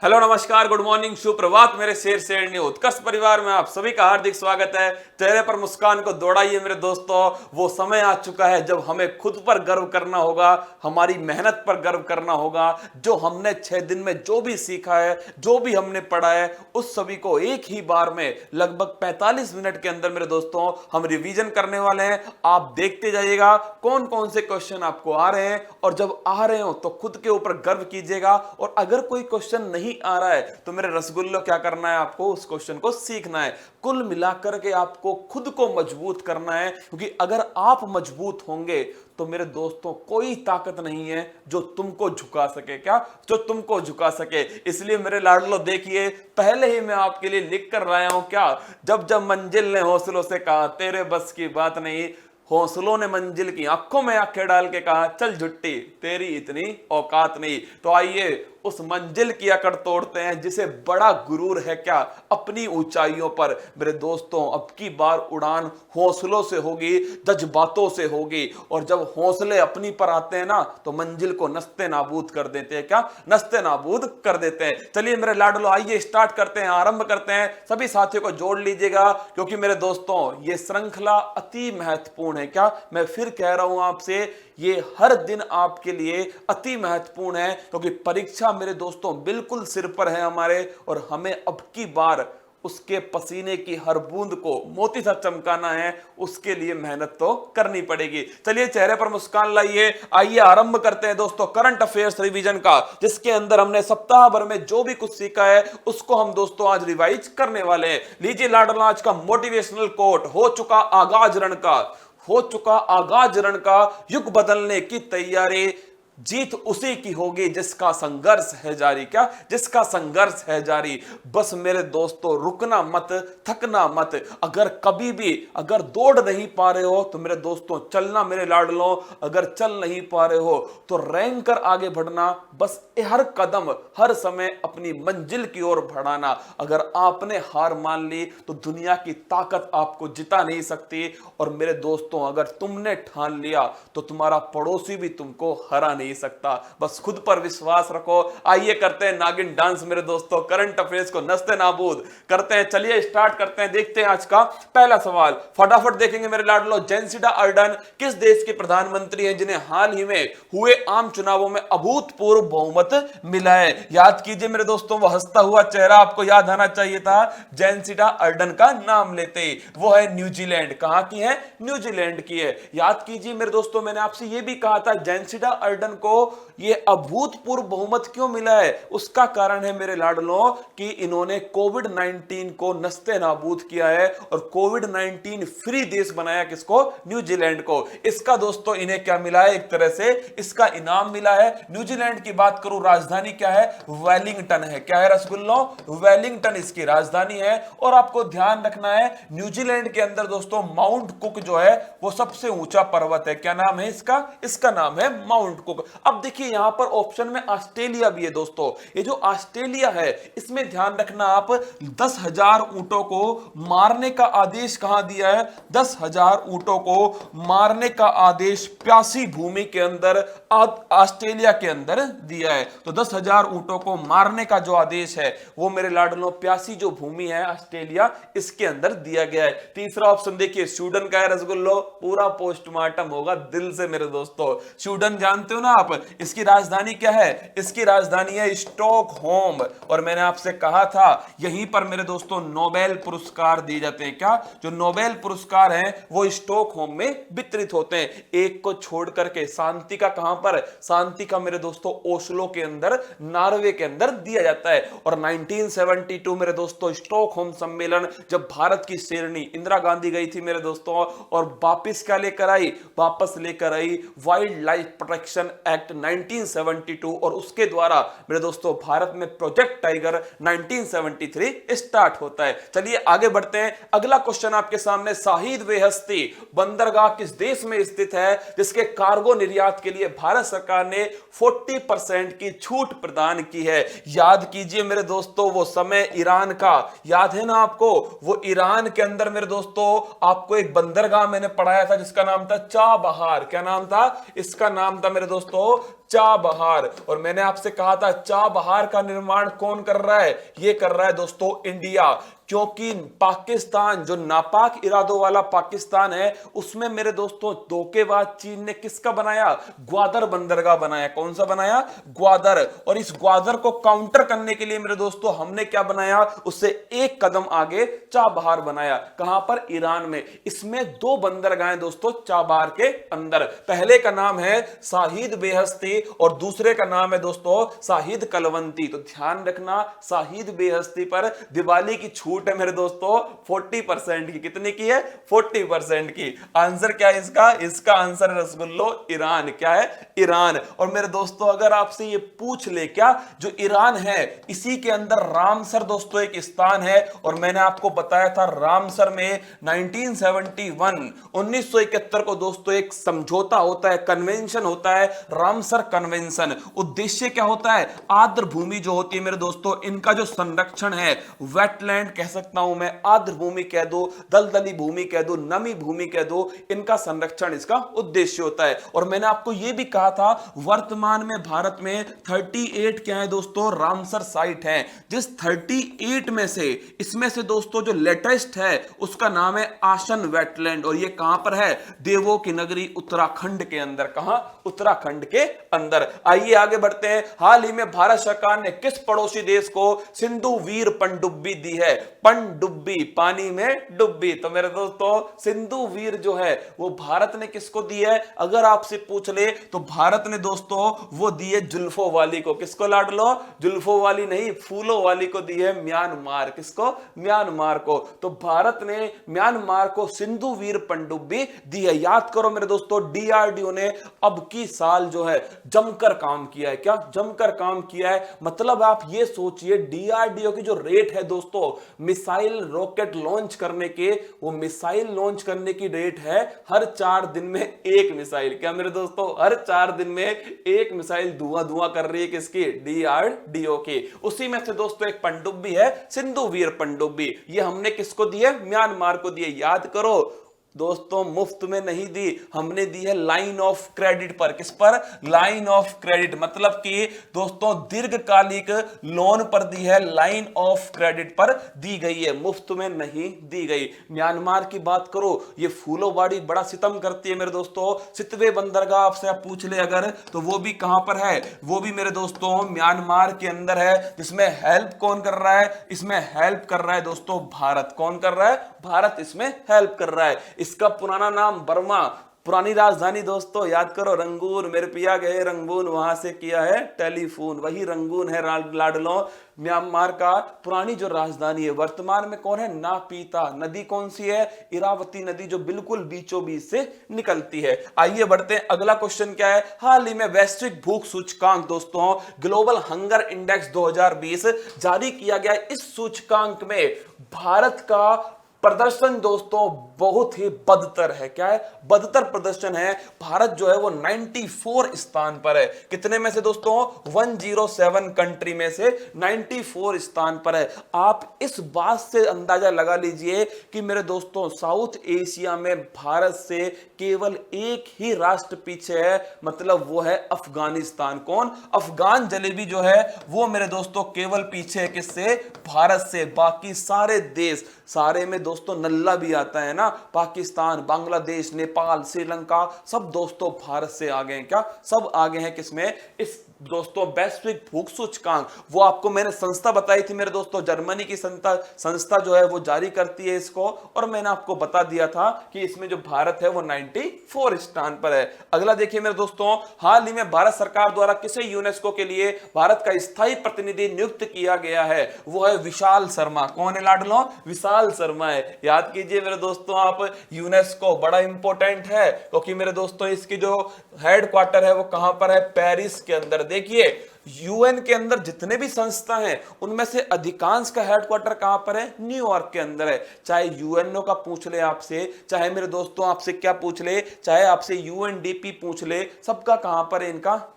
Hello नमस्कार good morning सुप्रभात मेरे शेर शेरनी उत्कर्ष परिवार में आप सभी का हार्दिक स्वागत है। चेहरे पर मुस्कान को दौड़ाइए मेरे दोस्तों। वो समय आ चुका है जब हमें खुद पर गर्व करना होगा, हमारी मेहनत पर गर्व करना होगा। जो हमने 6 दिन में जो भी सीखा है, जो भी हमने पढ़ा है, उस सभी को एक ही बार में लगभग 45 मिनट के अंदर मेरे दोस्तों हम रिवीजन करने वाले हैं। आप देखते जाइएगा कौन कौन से क्वेश्चन आपको आ रहे हैं, और जब आ रहे हो तो खुद के ऊपर गर्व कीजिएगा। और अगर कोई क्वेश्चन नहीं आ रहा है तो मेरे रसगुल्लो क्या करना है, आपको उस क्वेश्चन को सीखना है। कुल मिलाकर के आपको खुद को मजबूत करना है, क्योंकि अगर आप मजबूत होंगे तो मेरे दोस्तों कोई ताकत नहीं है जो तुमको झुका सके। क्या जो तुमको झुका सके। इसलिए मेरे लाडलो देखिए, पहले ही मैं आपके लिए लिख कर लाया हूं क्या, जब जब मंजिल ने हौसलों से कहा तेरे बस की बात नहीं, हौसलों ने मंजिल की आंखों में आंखें डाल के कहा चल झुट्टी तेरी इतनी औकात नहीं। तो आइए उस मंजिल की अकड़ तोड़ते हैं जिसे बड़ा गुरूर है क्या अपनी ऊंचाइयों पर। मेरे दोस्तों अब की बार उड़ान हौसलों से होगी, जज्बातों से होगी। और जब हौसले अपनी पर आते हैं ना तो मंजिल को नस्ते नाबूद कर देते हैं। क्या नस्ते नाबूद कर देते हैं। चलिए मेरे लाडलो आइए स्टार्ट करते हैं, आरंभ करते हैं। सभी साथियों को जोड़ लीजिएगा, क्योंकि मेरे दोस्तों ये श्रृंखला अति महत्वपूर्ण है। क्या मैं फिर कह रहा हूं आपसे, ये हर दिन आपके लिए अति महत्वपूर्ण है, क्योंकि परीक्षा मेरे दोस्तों बिल्कुल सिर पर है हमारे, और हमें अब की बार उसके पसीने की हर बूंद को मोती सा चमकाना है। उसके लिए मेहनत तो करनी पड़ेगी। चलिए चेहरे पर मुस्कान लाइए, आइए आरंभ करते हैं दोस्तों करंट अफेयर्स रिवीजन का, जिसके अंदर हमने सप्ताह भर में जो भी कुछ सीखा है उसको हम दोस्तों आज रिवाइज करने वाले हैं। लीजिए लाडलो आज का मोटिवेशनल कोट, हो चुका आगाज रण का, हो चुका आगाज रण का, युग बदलने की तैयारी, जीत उसी की होगी जिसका संघर्ष है जारी। क्या जिसका संघर्ष है जारी। बस मेरे दोस्तों रुकना मत, थकना मत। अगर कभी भी अगर दौड़ नहीं पा रहे हो तो मेरे दोस्तों चलना मेरे लाडलो, अगर चल नहीं पा रहे हो तो रैंक कर आगे बढ़ना। बस हर कदम हर समय अपनी मंजिल की ओर बढ़ाना। अगर आपने हार मान ली तो दुनिया की ताकत आपको जिता नहीं सकती। और मेरे दोस्तों अगर तुमने ठान लिया तो तुम्हारा पड़ोसी भी तुमको हरा नहीं सकता। बस खुद पर विश्वास रखो। आइए करते हैं नागिन डांस मेरे दोस्तों, करंट अफेयर्स को नस्ते नाबूद करते हैं। चलिए स्टार्ट करते हैं, देखते हैं आज का पहला सवाल। फटाफट देखेंगे मेरे लाडलो। जेसिंडा अर्डन किस देश के प्रधानमंत्री हैं जिन्हें हाल ही में हुए आम चुनावों में अभूतपूर्व बहुमत मिला है? याद कीजिए मेरे दोस्तों, वो हंसता हुआ चेहरा आपको याद आना चाहिए था। जेसिंडा अर्डन का नाम लेते ही वो है न्यूजीलैंड। कहां की है? न्यूजीलैंड की है। याद कीजिए मेरे दोस्तों, मैंने आपसे यह भी कहा था जेसिंडा अर्डन को ये अभूतपूर्व बहुमत क्यों मिला है। उसका कारण है मेरे लाडलों कि इन्होंने कोविड 19 को नस्ते नाबूद किया है और कोविड 19 फ्री देश बनाया। किसको? न्यूजीलैंड को। इसका दोस्तों इन्हें क्या मिला है? एक तरह से इसका इनाम मिला है। न्यूजीलैंड की बात करूं, राजधानी क्या है? वेलिंगटन है। क्या है रसगुल्लो? वेलिंगटन इसकी राजधानी है। और आपको ध्यान रखना है न्यूजीलैंड के अंदर दोस्तों माउंट कुक जो है वो सबसे ऊंचा पर्वत है। क्या नाम है इसका? इसका नाम है माउंट कुक। अब देखिए यहां पर ऑप्शन में ऑस्ट्रेलिया भी है दोस्तों। ये जो ऑस्ट्रेलिया है इसमें ध्यान रखना आप, 10,000 ऊंटों को मारने का आदेश कहां दिया है? 10,000 ऊंटों को मारने का आदेश प्यासी भूमि के अंदर ऑस्ट्रेलिया के अंदर दिया है। तो 10,000 ऊंटों को मारने का जो आदेश है वो मेरे लाडलों प्यासी जो भूमि है ऑस्ट्रेलिया इसके अंदर दिया गया है। तीसरा ऑप्शन देखिए स्वीडन का है रसगुल्लो। पूरा पोस्टमार्टम होगा दिल से मेरे दोस्तों। स्वीडन जानते हो ना आप, इसकी राजधानी क्या है? इसकी राजधानी है स्टॉकहोम। और मैंने आपसे कहा था यहीं पर मेरे दोस्तों नोबेल पुरस्कार दिए जाते हैं। क्या? जो नोबेल पुरस्कार हैं वो स्टॉकहोम में वितरित होते हैं। एक को छोड़ करके शांति का कहां पर? शांति का मेरे दोस्तों ओस्लो के अंदर, नॉर्वे के अंदर दिया जाता है। और 1972 मेरे दोस्तों स्टॉकहोम सम्मेलन, जब भारत की शेरनी इंदिरा गांधी गई थी मेरे दोस्तों, और वापस क्या लेकर आई? वापस लेकर आई वाइल्ड लाइफ प्रोटेक्शन एक्ट 1972। और उसके द्वारा मेरे दोस्तों भारत में प्रोजेक्ट टाइगर 1973 स्टार्ट होता है। चलिए आगे बढ़ते हैं। अगला क्वेश्चन आपके सामने, शाहिद बेहस्ती बंदरगाह किस देश में स्थित है जिसके कार्गो निर्यात के लिए भारत सरकार ने 40% की छूट प्रदान की है? याद कीजिए मेरे दोस्तों वो समय ईरान का, याद है ना आपको? वो ईरान के अंदर मेरे दोस्तों आपको एक बंदरगाह मैंने पढ़ाया था जिसका नाम था चाबहार। क्या नाम था? इसका नाम था मेरे दोस्तों चाबहार। और मैंने आपसे कहा था चाबहार का निर्माण कौन कर रहा है? ये कर रहा है दोस्तों इंडिया, क्योंकि पाकिस्तान जो नापाक इरादों वाला पाकिस्तान है उसमें मेरे दोस्तों धोखेबाज चीन ने किसका बनाया? ग्वादर बंदरगाह बनाया। कौन सा बनाया? ग्वादर। और इस ग्वादर को काउंटर करने के लिए मेरे दोस्तों हमने क्या बनाया? उससे एक कदम आगे चाबहार बनाया। कहां पर? ईरान में। इसमें दो बंदरगाहें दोस्तों चाबहार के अंदर। पहले का नाम है शाहिद बेहस्ती और दूसरे का नाम है दोस्तों शाहिद कलवंती। तो ध्यान रखना, शाहिद बेहस्ती पर दिवाली की छूट है मेरे दोस्तों 40% की। कितने की है? 40% की। आंसर क्या है इसका? इसका आंसर है रसगुल्लो ईरान। क्या है? ईरान। और मेरे दोस्तों अगर आपसे ये पूछ ले क्या जो ईरान है इसी के अंदर रामसर दोस्तों एक स्थान है। और मैंने आपको बताया था रामसर में 1971 को दोस्तों एक समझौता होता है, कन्वेंशन होता है, रामसर कन्वेंशन। उद्देश्य क्या होता है? आर्द्र भूमि जो होती है मेरे दोस्तों इनका जो संरक्षण है, वेटलैंड कह सकता हूं मैं, आर्द्र भूमि कह दो, दलदली भूमि कह दो, नमी भूमि कह दो, इनका संरक्षण इसका उद्देश्य होता है। और मैंने आपको यह भी कहा था वर्तमान में भारत में 38 क्या है दोस्तों? रामसर साइट है। जिस 38 में से इसमें से दोस्तों जो लेटेस्ट है उसका नाम है आसन वेटलैंड। और ये कहां पर है? देवों की नगरी उत्तराखंड के अंदर। कहां? उत्तराखंड के अंदर। आइए आगे बढ़ते हैं। हाल ही में भारत सरकार ने किस पड़ोसी देश को सिंधु वीर पनडुब्बी दी है? पनडुब्बी, पानी में डुब्बी। तो मेरे दोस्तों सिंधु वीर जो है वो भारत ने किसको दी है? अगर आपसे पूछ ले तो भारत ने दोस्तों वो दी है जुल्फों वाली को। किसको लाडलो? जुल्फों वाली नहीं, फूलों वाली को दी है म्यांमार। किसको? म्यांमार को। तो भारत ने म्यांमार को सिंधु वीर पनडुब्बी दी है। याद करो मेरे दोस्तों डीआरडीओ ने अब की साल जो है जमकर काम किया है। क्या? जमकर काम किया है। मतलब आप ये सोचिए डीआरडीओ की जो रेट है दोस्तों मिसाइल रॉकेट लॉन्च करने के, वो मिसाइल लॉन्च करने की रेट है हर 4 दिन में एक मिसाइल। क्या मेरे दोस्तों? हर 4 दिन में एक मिसाइल धुआं धुआं कर रही है। किसकी? डीआरडीओ की। उसी में से दोस्तों एक पनडुब्बी है सिंधु वीर पनडुब्बी। ये हमने किसको दी है? म्यांमार को दी है। याद करो दोस्तों मुफ्त में नहीं दी, हमने दी है लाइन ऑफ क्रेडिट पर। किस पर? Line of credit. मतलब कि दोस्तों दीर्घकालिक लोन पर दी है, लाइन ऑफ क्रेडिट पर दी गई है, मुफ्त में नहीं दी गई। म्यांमार की बात करो, ये फूलोवाड़ी बड़ा सितम करती है मेरे दोस्तों। सितवे बंदरगाह आपसे आप पूछ ले अगर तो वो भी कहां पर है? वो भी मेरे दोस्तों म्यांमार के अंदर है। जिसमें हेल्प कौन कर रहा है? इसमें हेल्प कर रहा है दोस्तों भारत। कौन कर रहा है? भारत इसमें हेल्प कर रहा है। इसका पुराना नाम बर्मा, पुरानी राजधानी दोस्तों याद करो रंगून। मेरे पिया गए रंगून, वहां से किया है टेलीफोन, वही रंगून है लाडलो म्यांमार का पुरानी जो राजधानी है। वर्तमान में कौन है? नापीता। नदी कौन सी है? इरावती नदी जो बिल्कुल बीचों बीच से निकलती है। आइए बढ़ते हैं, अगला क्वेश्चन क्या है? हाल ही में वैश्विक भूख सूचकांक दोस्तों ग्लोबल हंगर इंडेक्स 2020 जारी किया गया। इस सूचकांक में भारत का प्रदर्शन दोस्तों बहुत ही बदतर है। क्या है? बदतर प्रदर्शन है। भारत जो है वो 94 स्थान पर है। कितने में से दोस्तों? 107 कंट्री में से 94 स्थान पर है। आप इस बात से अंदाजा लगा लीजिए कि मेरे दोस्तों साउथ एशिया में भारत से केवल एक ही राष्ट्र पीछे है, मतलब वो है अफगानिस्तान। कौन? अफगान जलेबी जो है वो मेरे दोस्तों केवल पीछे है। किससे? भारत से। बाकी सारे देश, सारे में दोस्तों नल्ला भी आता है ना, पाकिस्तान, बांग्लादेश, नेपाल, श्रीलंका, सब दोस्तों भारत से आगे हैं। क्या? सब आगे हैं किसमें? इस दोस्तों वैश्विक भूख सूचकांक। वो आपको मैंने संस्था बताई थी मेरे दोस्तों, जर्मनी की संस्था जो है वो जारी करती है इसको। और मैंने आपको बता दिया था कि इसमें जो भारत है वो 94 स्थान पर है। अगला देखिए मेरे दोस्तों, हाल ही में भारत सरकार द्वारा किसे यूनेस्को के लिए भारत का स्थायी प्रतिनिधि नियुक्त किया गया है? वो है विशाल शर्मा। कौन है लाडलो? विशाल शर्मा है। याद कीजिए मेरे दोस्तों आप, यूनेस्को बड़ा इंपॉर्टेंट है क्योंकि मेरे दोस्तों इसकी जो हेडक्वार्टर है वो कहां पर है? पेरिस के अंदर। देखिए यूएन के अंदर जितने भी संस्था हैं उनमें से अधिकांश का हेडक्वार्टर कहां पर है? न्यूयॉर्क के अंदर है। चाहे यूएनओ का पूछ ले आपसे, चाहे मेरे दोस्तों आपसे क्या पूछ ले, चाहे आपसे यूएनडीपी पूछ ले, सबका कहां पर है?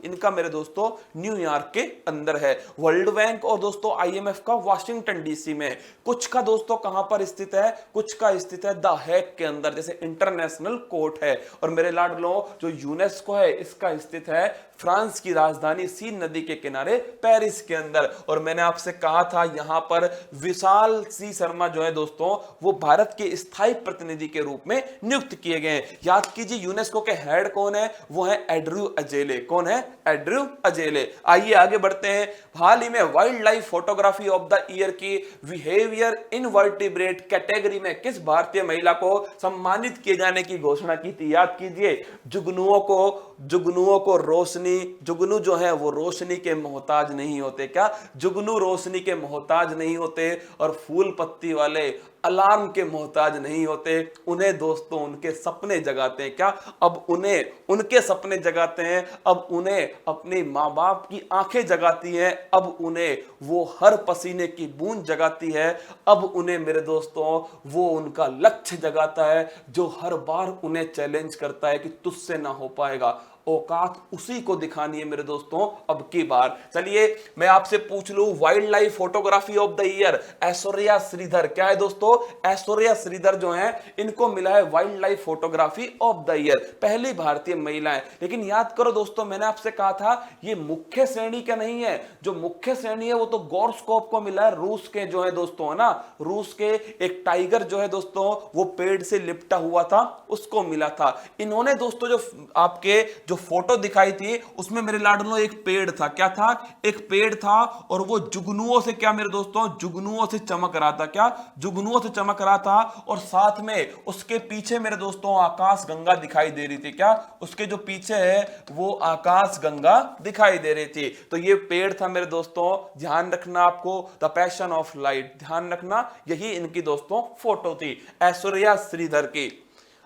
इनका मेरे दोस्तों न्यूयॉर्क के अंदर है। वर्ल्ड बैंक और दोस्तों आईएमएफ का वाशिंगटन डीसी में है। कुछ का दोस्तों कहां पर स्थित है? कुछ का स्थित है द हेग के अंदर, जैसे इंटरनेशनल कोर्ट है। और मेरे लाडलो जो यूनेस्को है इसका स्थित है फ्रांस की राजधानी सीन नदी के किनारे पेरिस के अंदर। और मैंने आपसे कहा था यहां पर विशाल सी शर्मा जो है दोस्तों वो भारत के स्थायी प्रतिनिधि के रूप में नियुक्त किए गए हैं। याद कीजिए यूनेस्को के हेड कौन है? वो है एंड्रयू अजेले। कौन है? एंड्रयू अजेले। आइए आगे बढ़ते हैं। हाल ही में wild life photography of the year की बिहेवियर इनवर्टिब्रेट कैटेगरी में किस भारतीय महिला को सम्मानित किए जाने की घोषणा की थी? याद कीजिए, जुगनुओं को रोशनी, जुगनू जो है वो रोशनी के मोहताज नहीं होते। क्या? जुगनू रोशनी के मोहताज नहीं होते और फूल पत्ती वाले अलार्म के मोहताज नहीं होते। उन्हें दोस्तों उनके सपने जगाते हैं। क्या? अब उन्हें उनके सपने जगाते हैं। अब उन्हें अपने माँ बाप की आंखें जगाती हैं। अब उन्हें वो हर पसीने की बूंद जगाती है। अब उन्हें मेरे दोस्तों वो उनका लक्ष्य जगाता है जो हर बार उन्हें चैलेंज करता है कि तुझसे ना हो पाएगा। औकात उसी को दिखानी है मेरे दोस्तों अब की बार। चलिए मैं आपसे पूछ लूं, wild life photography of the year Aishwarya Sridhar. क्या है दोस्तों? ऐश्वर्या श्रीधर जो है इनको मिला है wild life photography of the year, पहली भारतीय महिला है। लेकिन याद करो दोस्तों, मैंने आपसे कहा था ये मुख्य श्रेणी का नहीं है। जो मुख्य श्रेणी है वो तो गॉर्स्कोप को मिला है, रूस के जो है दोस्तों, है ना, रूस के एक टाइगर जो है दोस्तों वो पेड़ से लिपटा हुआ था उसको मिला था। इन्होंने दोस्तों जो आपके जो फोटो दिखाई थी उसमें मेरे लाडलो एक पेड़ था। क्या था? एक पेड़ था और वो जुगनुओं से, क्या मेरे दोस्तों, जुगनुओं से चमक रहा था। क्या? जुगनुओं से चमक रहा था। और साथ में उसके पीछे मेरे दोस्तों आकाश गंगा दिखाई दे रही थी। क्या? उसके जो पीछे है वो आकाश गंगा दिखाई दे रही थी। तो ये पेड़ था मेरे दोस्तों, ध्यान रखना आपको, द पैशन ऑफ लाइट, ध्यान रखना, यही इनकी दोस्तों फोटो थी ऐश्वर्या श्रीधर की।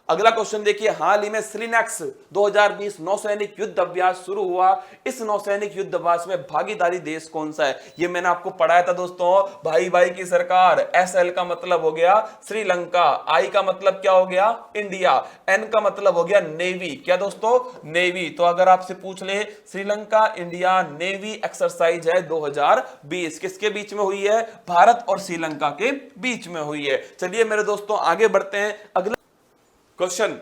अगला क्वेश्चन देखिए, हाल ही में श्रीनेक्स 2020 नौसैनिक युद्ध अभ्यास शुरू हुआ। इस नौसैनिक युद्ध अभ्यास में भागीदारी देश कौन सा है? ये मैंने आपको पढ़ाया था दोस्तों, भाई भाई की सरकार। SL का मतलब हो गया श्रीलंका, I का मतलब क्या हो गया? इंडिया, N का मतलब हो गया नेवी। क्या दोस्तों? नेवी। तो अगर आपसे पूछ ले श्रीलंका इंडिया नेवी एक्सरसाइज है 2020, किसके बीच में हुई है? भारत और श्रीलंका के बीच में हुई है। चलिए मेरे दोस्तों आगे बढ़ते हैं। अगला क्वेश्चन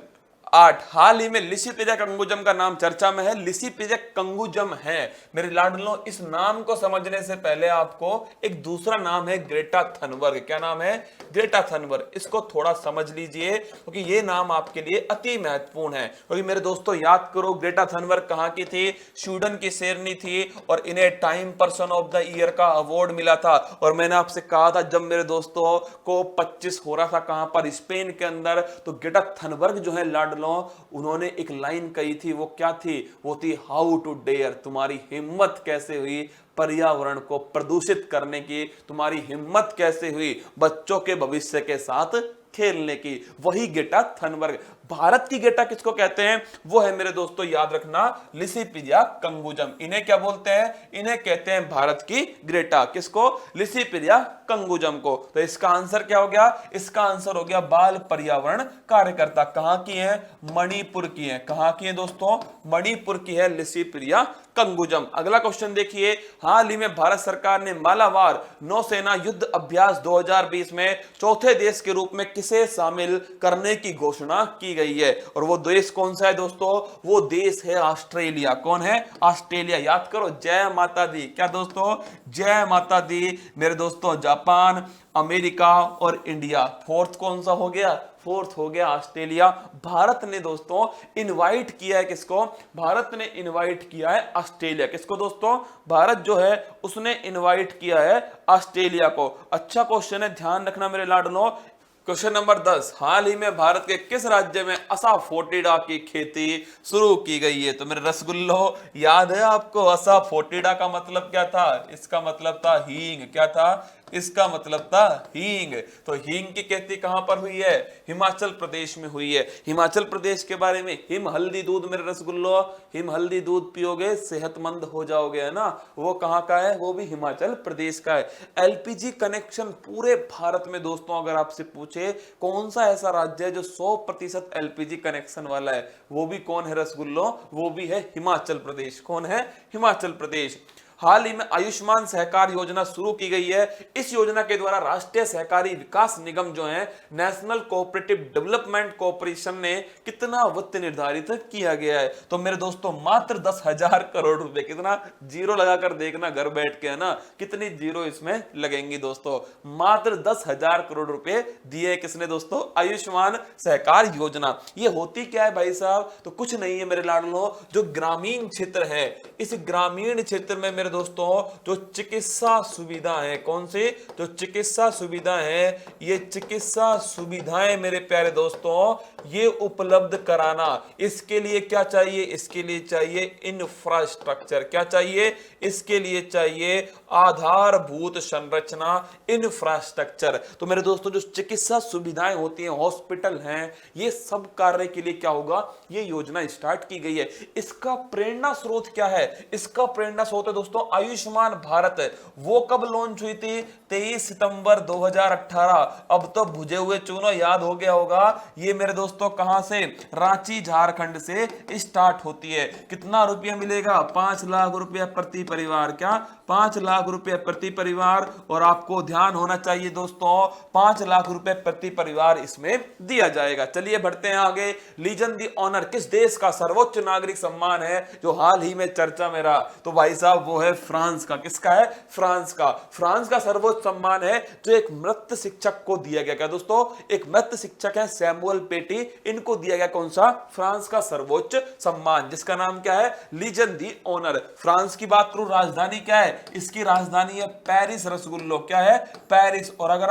8, हाल ही में लिसिपिया कंगुजम का नाम चर्चा में है। लिसिपिया कंगुजम है मेरे लाडलों, इस नाम को समझने से पहले आपको एक दूसरा नाम है ग्रेटा थनबर्ग। क्या नाम है? Greta Thunberg. इसको थोड़ा समझ लीजिए क्योंकि ये नाम आपके लिए अति महत्वपूर्ण है। क्योंकि मेरे दोस्तों याद करो, ग्रेटा थनबर्ग कहां की थी? स्वीडन की शेरनी थी और इन्हें time person of the year का अवार्ड मिला था। और मैंने आपसे कहा था जब मेरे दोस्तों को 25 हो रहा था कहां पर? स्पेन के अंदर, तो ग्रेटा थनबर्ग जो है लाड उन्होंने एक लाइन कही थी। वो क्या थी? वो थी हाउ टू डेयर, तुम्हारी हिम्मत कैसे हुई पर्यावरण को प्रदूषित करने की, तुम्हारी हिम्मत कैसे हुई बच्चों के भविष्य के साथ खेलने की। वही ग्रेटा थनबर्ग। भारत की ग्रेटा किसको कहते हैं? वो है मेरे दोस्तों याद रखना लिसिपिया कंगुजम। इन्हें क्या बोलते हैं? इन्हें कहते हैं भारत की ग्रेटा। किसको? लिसिपिया कंगुजम को। तो इसका आंसर क्या हो गया? इसका आंसर हो गया बाल पर्यावरण कार्यकर्ता। कहां की है? मणिपुर की है। कहां की है दोस्तों? मणिपुर की है लिसिपिया कंगुजम। अगला क्वेश्चन देखिए, हाल ही में भारत सरकार ने मालाबार नौसेना युद्ध अभ्यास 2020 में चौथे देश के रूप में किसे शामिल करने की घोषणा की गई है? और वो देश कौन सा है दोस्तों? वो देश है ऑस्ट्रेलिया। कौन है? ऑस्ट्रेलिया। याद करो, जय माता दी। क्या दोस्तों? जय माता दी। मेरे दोस्तों जापान, अमेरिका और इंडिया। फोर्थ कौन सा हो गया? फोर्थ हो गया ऑस्ट्रेलिया। भारत ने दोस्तों इनवाइट किया है किसको? भारत ने इनवाइट किया है ऑस्ट्रेलिया। किसको दोस्तों? भारत जो है उसने इनवाइट किया है ऑस्ट्रेलिया को। अच्छा क्वेश्चन है, ध्यान रखना मेरे लाडलो। क्वेश्चन नंबर 10, हाल ही में भारत के किस राज्य में असाफोटिडा की खेती शुरू की गई है? तो मेरे रसगुल्लो याद है आपको असाफोटिडा का मतलब क्या था? इसका मतलब था हींग। क्या था? इसका मतलब था हींग। तो हींग की खेती कहां पर हुई है? हिमाचल प्रदेश में हुई है। हिमाचल प्रदेश के बारे में, हिम हल्दी दूध मेरे रसगुल्लो, हिम हल्दी दूध पियोगे सेहतमंद हो जाओगे, है ना। वो कहां का है? वो भी हिमाचल प्रदेश का है। एलपीजी कनेक्शन पूरे भारत में दोस्तों अगर आपसे पूछे कौन सा ऐसा राज्य है जो 100% एलपीजी कनेक्शन वाला है, वो भी कौन है रसगुल्लो? वो भी है हिमाचल प्रदेश। कौन है? हिमाचल प्रदेश। हाल ही में आयुष्मान सहकार योजना शुरू की गई है। इस योजना के द्वारा राष्ट्रीय सहकारी विकास निगम जो है, नेशनल कोऑपरेटिव डेवलपमेंट कॉर्पोरेशन ने कितना वित्त निर्धारित किया गया है? तो मेरे दोस्तों मात्र 10,000 करोड़ रुपए। कितना? जीरो लगाकर देखना घर बैठ के, है ना, कितनी जीरो इसमें लगेंगी दोस्तों। मात्र 10,000 करोड़ रुपए दिए किसने दोस्तों? आयुष्मान सहकार योजना। ये होती क्या है भाई साहब? तो कुछ नहीं है मेरे लाडलो, जो ग्रामीण क्षेत्र है, इस ग्रामीण क्षेत्र में मेरे दोस्तों जो चिकित्सा सुविधा है, कौन सी? जो चिकित्सा सुविधा है, ये चिकित्सा सुविधाएं मेरे प्यारे दोस्तों ये उपलब्ध कराना। इसके लिए क्या चाहिए? इसके लिए चाहिए इंफ्रास्ट्रक्चर। क्या चाहिए? इसके लिए चाहिए आधारभूत संरचना, इंफ्रास्ट्रक्चर। तो मेरे दोस्तों जो चिकित्सा सुविधाएं होती हैं, हॉस्पिटल हैं, ये सब कार्य के लिए क्या होगा? ये योजना स्टार्ट की गई है। इसका प्रेरणा स्रोत क्या है? इसका प्रेरणा स्रोत है दोस्तों आयुष्मान भारत। वो कब लॉन्च हुई थी? 23 सितंबर 2018। अब तो भुजे हुए चूनो याद हो गया होगा। ये मेरे दोस्तों कहां से? रांची झारखंड से स्टार्ट होती है। कितना रुपया मिलेगा? 5 लाख रुपया प्रति परिवार। क्या? 5 लाख रुपए प्रति परिवार। और आपको ध्यान होना चाहिए दोस्तों 5 लाख रुपए प्रति परिवार इसमें दिया जाएगा। चलिए बढ़ते हैं आगे। लीजन दी ऑनर किस देश का सर्वोच्च नागरिक सम्मान है जो हाल ही में चर्चा में रहा? तो भाई साहब वो है फ्रांस का। किसका है? फ्रांस का। फ्रांस का सर्वोच्च सम्मान है जो एक मृत शिक्षक को दिया गया। क्या दोस्तों? एक मृत शिक्षक है सैमुअल पेटी, इनको दिया गया कौन सा? फ्रांस का सर्वोच्च सम्मान, जिसका नाम क्या है? लीजन दी ऑनर। फ्रांस की बात करूं, राजधानी क्या है? इसकी राजधानी है पेरिस रसगुल्लो। क्या है? पेरिस। और अगर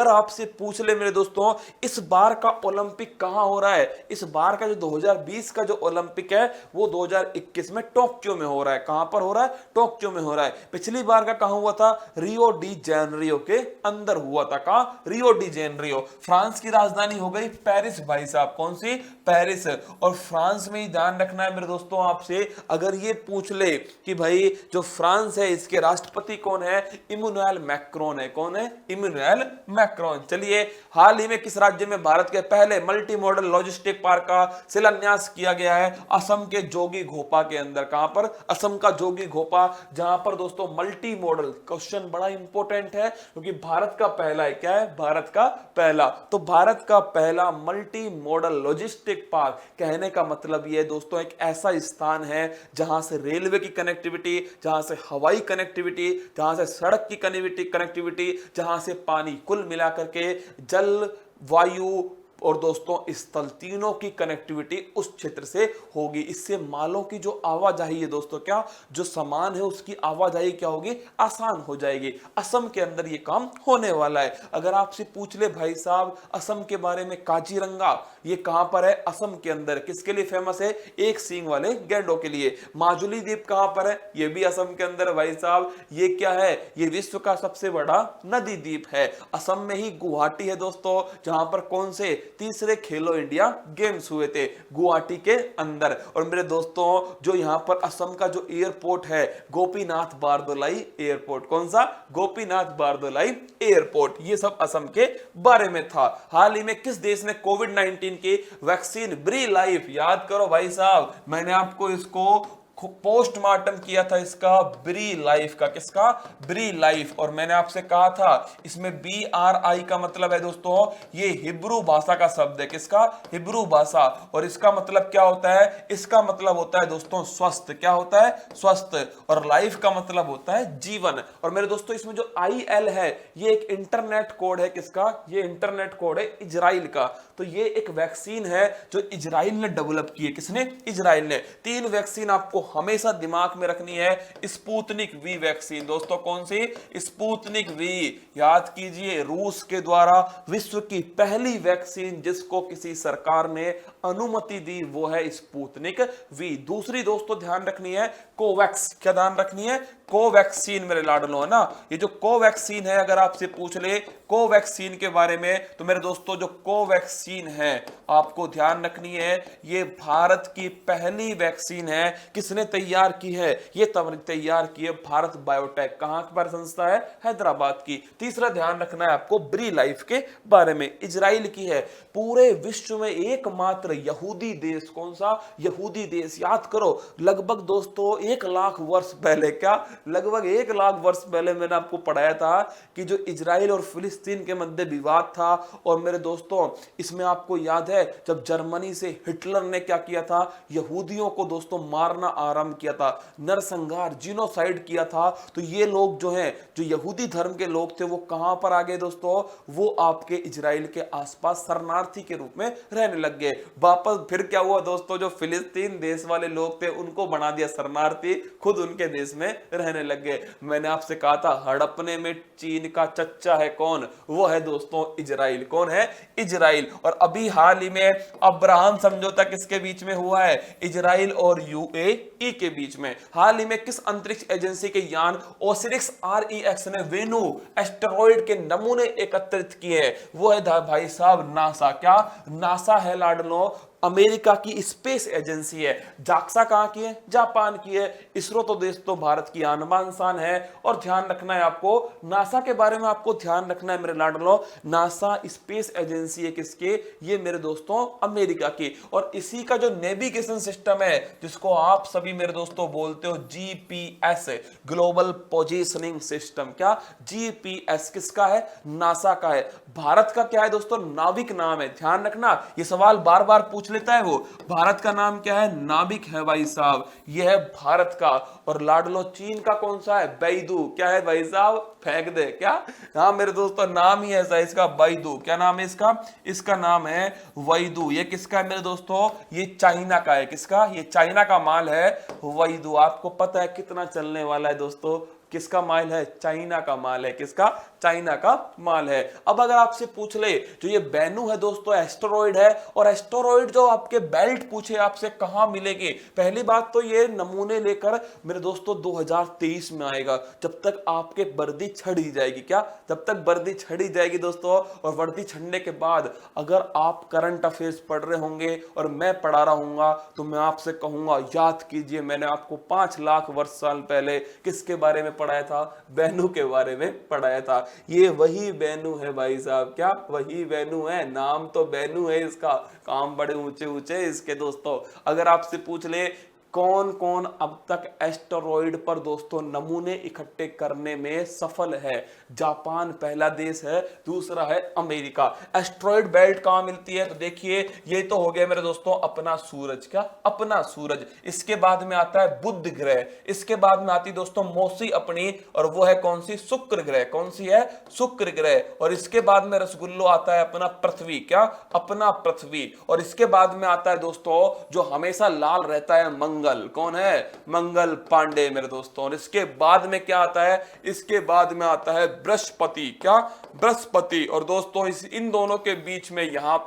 आपसे पूछ ले मेरे दोस्तों इस बार का ओलंपिक कहां हो रहा है? इस बार का जो 2020 का जो ओलंपिक है वो 2021 में टोक्यो में हो रहा है। कहां पर हो रहा है? टोक्यो में हो रहा है। पिछली बार का कहां हुआ था? रियो डी जेनरियो के अंदर हुआ था। कहां? Rio de Janeiro. फ्रांस की राजधानी हो गई पेरिस भाई साहब। कौन सी? पेरिस। और फ्रांस में ही ध्यान रखना है मेरे दोस्तों आपसे, अगर ये पूछ ले कि भाई जो फ्रांस है इसके राष्ट्रपति कौन है? इमैनुअल मैक्रोन है। कौन है? Emmanuel Macron. चलिए हाल ही में किस राज्य में भारत के पहले मल्टी मॉडल लॉजिस्टिक पार्क का शिलान्यास किया गया है? असम के जोगी घोपा के अंदर। कहां पर? असम का जोगी घोपा, जहां पर दोस्तों मल्टी मॉडल, क्वेश्चन बड़ा इंपॉर्टेंट है क्योंकि भारत का पहला है। क्या है? भारत का पहला। तो भारत का पहला मल्टी मॉडल लॉजिस्टिक पार्क, कहने का मतलब यह दोस्तों एक ऐसा स्थान है जहां से रेलवे की कनेक्टिविटी, जहां से हवाई कनेक्टिविटी, जहां से सड़क की कनेक्टिविटी, जहां से पानी, कुल मिलाकर के जल, वायु और दोस्तों स्थल, तीनों की कनेक्टिविटी उस क्षेत्र से होगी। इससे मालों की जो आवाजाही है दोस्तों, क्या जो सामान है उसकी आवाजाही क्या होगी? आसान हो जाएगी। असम के अंदर ये काम होने वाला है। अगर आपसे पूछ ले भाई साहब असम के बारे में, काजीरंगा ये कहां पर है? असम के अंदर। किसके लिए फेमस है? एक सींग वाले गैंडों के लिए। माजुली द्वीप कहां पर है? ये भी असम के अंदर भाई साहब। ये क्या है? ये विश्व का सबसे बड़ा नदी द्वीप है। असम में ही गुवाहाटी है दोस्तों, जहां पर कौन से तीसरे खेलो इंडिया गेम्स हुए थे? गुवाहाटी के अंदर। और मेरे दोस्तों जो यहां पर असम का जो एयरपोर्ट है गोपीनाथ बारदोलाई एयरपोर्ट। कौन सा? गोपीनाथ बारदोलाई एयरपोर्ट। ये सब असम के बारे में था। हाल ही में किस देश ने कोविड-19 की वैक्सीन ब्री लाइफ, याद करो भाई साहब, मैंने आपको इसको पोस्टमार्टम किया था इसका, ब्री लाइफ का। किसका? ब्री लाइफ। और मैंने आपसे कहा था इसमें BRI का मतलब है दोस्तों ये हिब्रू भाषा का शब्द है। किसका? हिब्रू भाषा। और इसका मतलब क्या होता है? इसका मतलब होता है दोस्तों स्वस्थ। क्या होता है? स्वस्थ। और लाइफ का मतलब होता है जीवन। और मेरे दोस्तों इसमें जो IL है ये एक इंटरनेट कोड है। किसका? ये इंटरनेट कोड है इजराइल का। तो ये एक वैक्सीन है जो इजराइल ने डेवलप की है। किसने? इजराइल ने। 3 वैक्सीन आपको हमेशा दिमाग में रखनी है स्पुतनिक वी वैक्सीन। दोस्तों कौन सी? Sputnik V. याद कीजिए, रूस के द्वारा विश्व की पहली वैक्सीन जिसको किसी सरकार ने अनुमति दी वो है स्पुतनिक वी। दूसरी दोस्तों ध्यान रखनी है कोवैक्स। क्या ध्यान रखनी है? कोवैक्सीन मेरे लाडलो, है ना। ये जो कोवैक्सीन है, अगर आपसे पूछ ले कोवैक्सीन के बारे में, तो मेरे दोस्तों जो कोवैक्सीन है आपको ध्यान रखनी है, ये भारत की पहली वैक्सीन है। किसने तैयार की है? ये तैयार की है भारत बायोटेक। कहां पर संस्था है? हैदराबाद की। तीसरा ध्यान रखना है आपको ब्री लाइफ के बारे में, इजराइल की है। पूरे विश्व में एकमात्र यहूदी देश, कौन सा? यहूदी देश। याद करो, लगभग दोस्तों 1 लाख वर्ष पहले, क्या लगभग 1 लाख वर्ष पहले मैंने आपको पढ़ाया था कि जो इजराइल और फिलिस्तीन के मध्य विवाद था, और मेरे दोस्तों इसमें आपको याद है जब जर्मनी से हिटलर ने क्या किया था? यहूदियों को दोस्तों मारना आरंभ किया था, नरसंहार, जीनोसाइड किया था। तो ये लोग जो हैं, जो यहूदी धर्म के लोग थे, वो कहां पर आ गए दोस्तों? वो आपके इजराइल के आसपास शरणार्थी के रूप में रहने लग गए। वापस फिर क्या हुआ दोस्तों? जो फिलिस्तीन देश वाले लोग थे उनको बना दिया शरणार्थी, खुद उनके देश में रहने लग गए। मैंने आपसे कहा था हड़पने में चीन का चच्चा है कौन? वो है दोस्तों इजराइल। कौन है? इजराइल। और अभी हाल ही में अब्राहम समझौता किसके बीच में हुआ है? इजराइल और यूएई के बीच में। हाल ही में किस अंतरिक्ष एजेंसी के यान ओसिरिस REX ने वेनू एस्टेरॉइड के नमूने एकत्रित किए हैं? वो है भाई साहब नासा। क्या? नासा है लाडलो, अमेरिका की स्पेस एजेंसी है। जाक्सा कहां की है? जापान की है। इसरो तो देश तो भारत की आन बान शान है। और ध्यान रखना है आपको, नासा के बारे में आपको ध्यान रखना है मेरे लाडलो, नासा स्पेस एजेंसी है किसके? ये मेरे दोस्तों अमेरिका की। और इसी का जो नेविगेशन सिस्टम है, जिसको आप सभी मेरे दोस्तों बोलते हो GPS, ग्लोबल पोजीशनिंग सिस्टम। क्या? GPS किसका है? नासा का है। भारत का क्या है दोस्तों? नाविक नाम है। ध्यान रखना, ये सवाल बार बार पूछ लेता है वो। भारत का नाम क्या है? नाविक है भाई साहब, ये है भारत का। और लाडलो चीन का कौन सा है? बैदू। क्या है भाई साहब? फेंक दे। क्या? हाँ मेरे दोस्तों नाम ही ऐसा है इसका, बैदू। क्या नाम है इसका? इसका नाम है वैदू। ये किसका है मेरे दोस्तों? ये चाइना का है। किसका? ये चाइना का माल है वैदू। आपको पता है कितना चलने वाला है दोस्तों? किसका माल है? चाइना का माल है। किसका? चाइना का माल है। अब अगर आपसे पूछ ले, जो ये बेनू है दोस्तों एस्टेरॉइड है, और एस्टेरॉइड जो आपके बेल्ट पूछे आपसे कहां मिलेगी, पहली बात तो ये नमूने लेकर मेरे दोस्तों 2023 में आएगा, जब तक आपके वर्दी छड़ ही जाएगी। क्या? जब तक वर्दी छड़ ही जाएगी दोस्तों। और वर्दी छड़ने के बाद अगर आप करंट अफेयर्स पढ़ रहे होंगे और मैं पढ़ा रहा हूंगा, तो मैं आपसे कहूंगा याद कीजिए, मैंने आपको 5 लाख वर्ष साल पहले किसके बारे में पढ़ाया था? बेनू के बारे में पढ़ाया था। ये वही बेनू है भाई साहब। क्या? वही बेनू है। नाम तो बेनू है इसका, काम बड़े ऊंचे ऊंचे इसके दोस्तों। अगर आपसे पूछ ले कौन कौन अब तक एस्टेरॉइड पर दोस्तों नमूने इकट्ठे करने में सफल है? जापान पहला देश है, दूसरा है अमेरिका। एस्टेरॉइड बेल्ट कहां मिलती है? तो देखिए, ये तो हो गया मेरे दोस्तों अपना सूरज। क्या? अपना सूरज। इसके बाद में आता है बुध ग्रह। इसके बाद में आती दोस्तों मौसी अपनी, और वो है कौन सी? शुक्र ग्रह। कौन सी है? शुक्र ग्रह। और इसके बाद में रसगुल्लो आता है अपना पृथ्वी। क्या? अपना पृथ्वी। और इसके बाद में आता है दोस्तों जो हमेशा लाल रहता है, मंगल। कौन है? मंगल पांडे मेरे दोस्तों। और इसके बाद में क्या आता है? इसके बाद में आता है बृहस्पति। क्या? बृहस्पति। और दोस्तों इन दोनों के बीच में यहां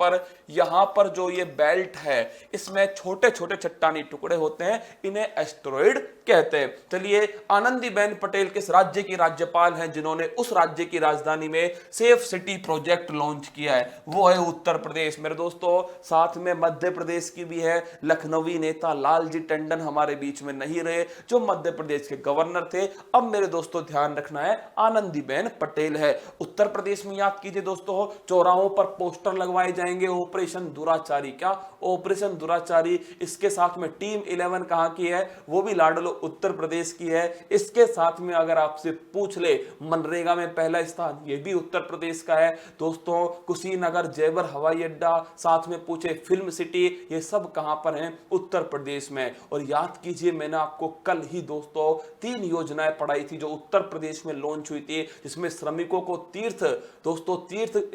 पर जो ये बेल्ट है, इसमें छोटे छोटे चट्टानी टुकड़े होते हैं, इन्हें एस्टेरॉइड कहते हैं। चलिए, आनंदीबेन पटेल किस राज्य की राज्यपाल हैं जिन्होंने उस राज्य की राजधानी में सेफ सिटी प्रोजेक्ट लॉन्च किया है? वो है उत्तर प्रदेश मेरे दोस्तों। साथ में मध्य प्रदेश की भी है। लखनवी नेता लालजी टंडन हमारे बीच में नहीं रहे, जो मध्य प्रदेश के गवर्नर थे। अब मेरे दोस्तों ध्यान रखना है, आनंदीबेन पटेल है। उत्तर प्रदेश में याद कीजिए दोस्तों, चौराहों पर पोस्टर लगवाए जाएंगे, ऑपरेशन दुराचारी। क्या? ऑपरेशन दुराचारी। इसके साथ में टीम 11 कहां की है? वो भी लाडलो उत्तर प्रदेश की है। इसके साथ में अगर आपसे पूछ ले मनरेगा में पहला स्थान, ये भी उत्तर प्रदेश का है दोस्तों। कुशीनगर जेवर हवाई अड्डा, साथ में पूछे फिल्म सिटी, ये सब कहां पर हैं? उत्तर प्रदेश में। और याद कीजिए, मैंने आपको कल ही दोस्तों 3 योजनाएं पढ़ाई थी जो उत्तर प्रदेश में लॉन्च हुई थी, जिसमें श्रमिकों को तीर्थ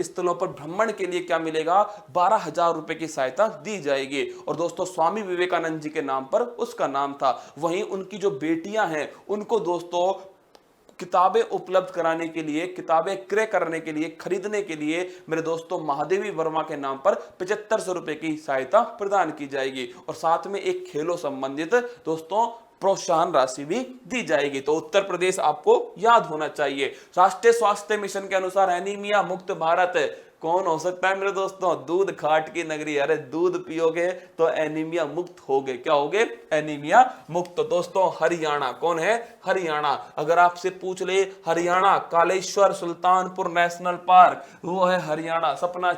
स्थलों पर भ्रमण के लिए क्या मिलेगा? 12,000 रुपए की सहायता दी जाएगी। और दोस्तों स्वामी विवेकानंद जी के नाम पर उसका नाम था। वहीं उनकी जो बेटियां हैं उनको दोस्तों किताबें उपलब्ध कराने के लिए, किताबें क्रय करने के लिए, खरीदने के लिए मेरे दोस्तों महादेवी वर्मा के नाम पर 7500 रुपए की सहायता प्रदान की जाएगी। और साथ में एक खेलों संबंधित दोस्तों प्रोत्साहन राशि भी दी जाएगी। तो उत्तर प्रदेश आपको याद होना चाहिए। राष्ट्रीय स्वास्थ्य मिशन के अनुसार एनीमिया मुक्त भारत कौन हो सकता है मेरे दोस्तों? दूध खाट की नगरी। अरे दूध पियोगे तो एनीमिया मुक्त होगे। क्या होगे? एनीमिया मुक्त। तो दोस्तों हरियाणा कौन है? हरियाणा। अगर आपसे पूछ ले हरियाणा कालेश्वर सुल्तानपुर नेशनल पार्क, वो है हरियाणा। सपना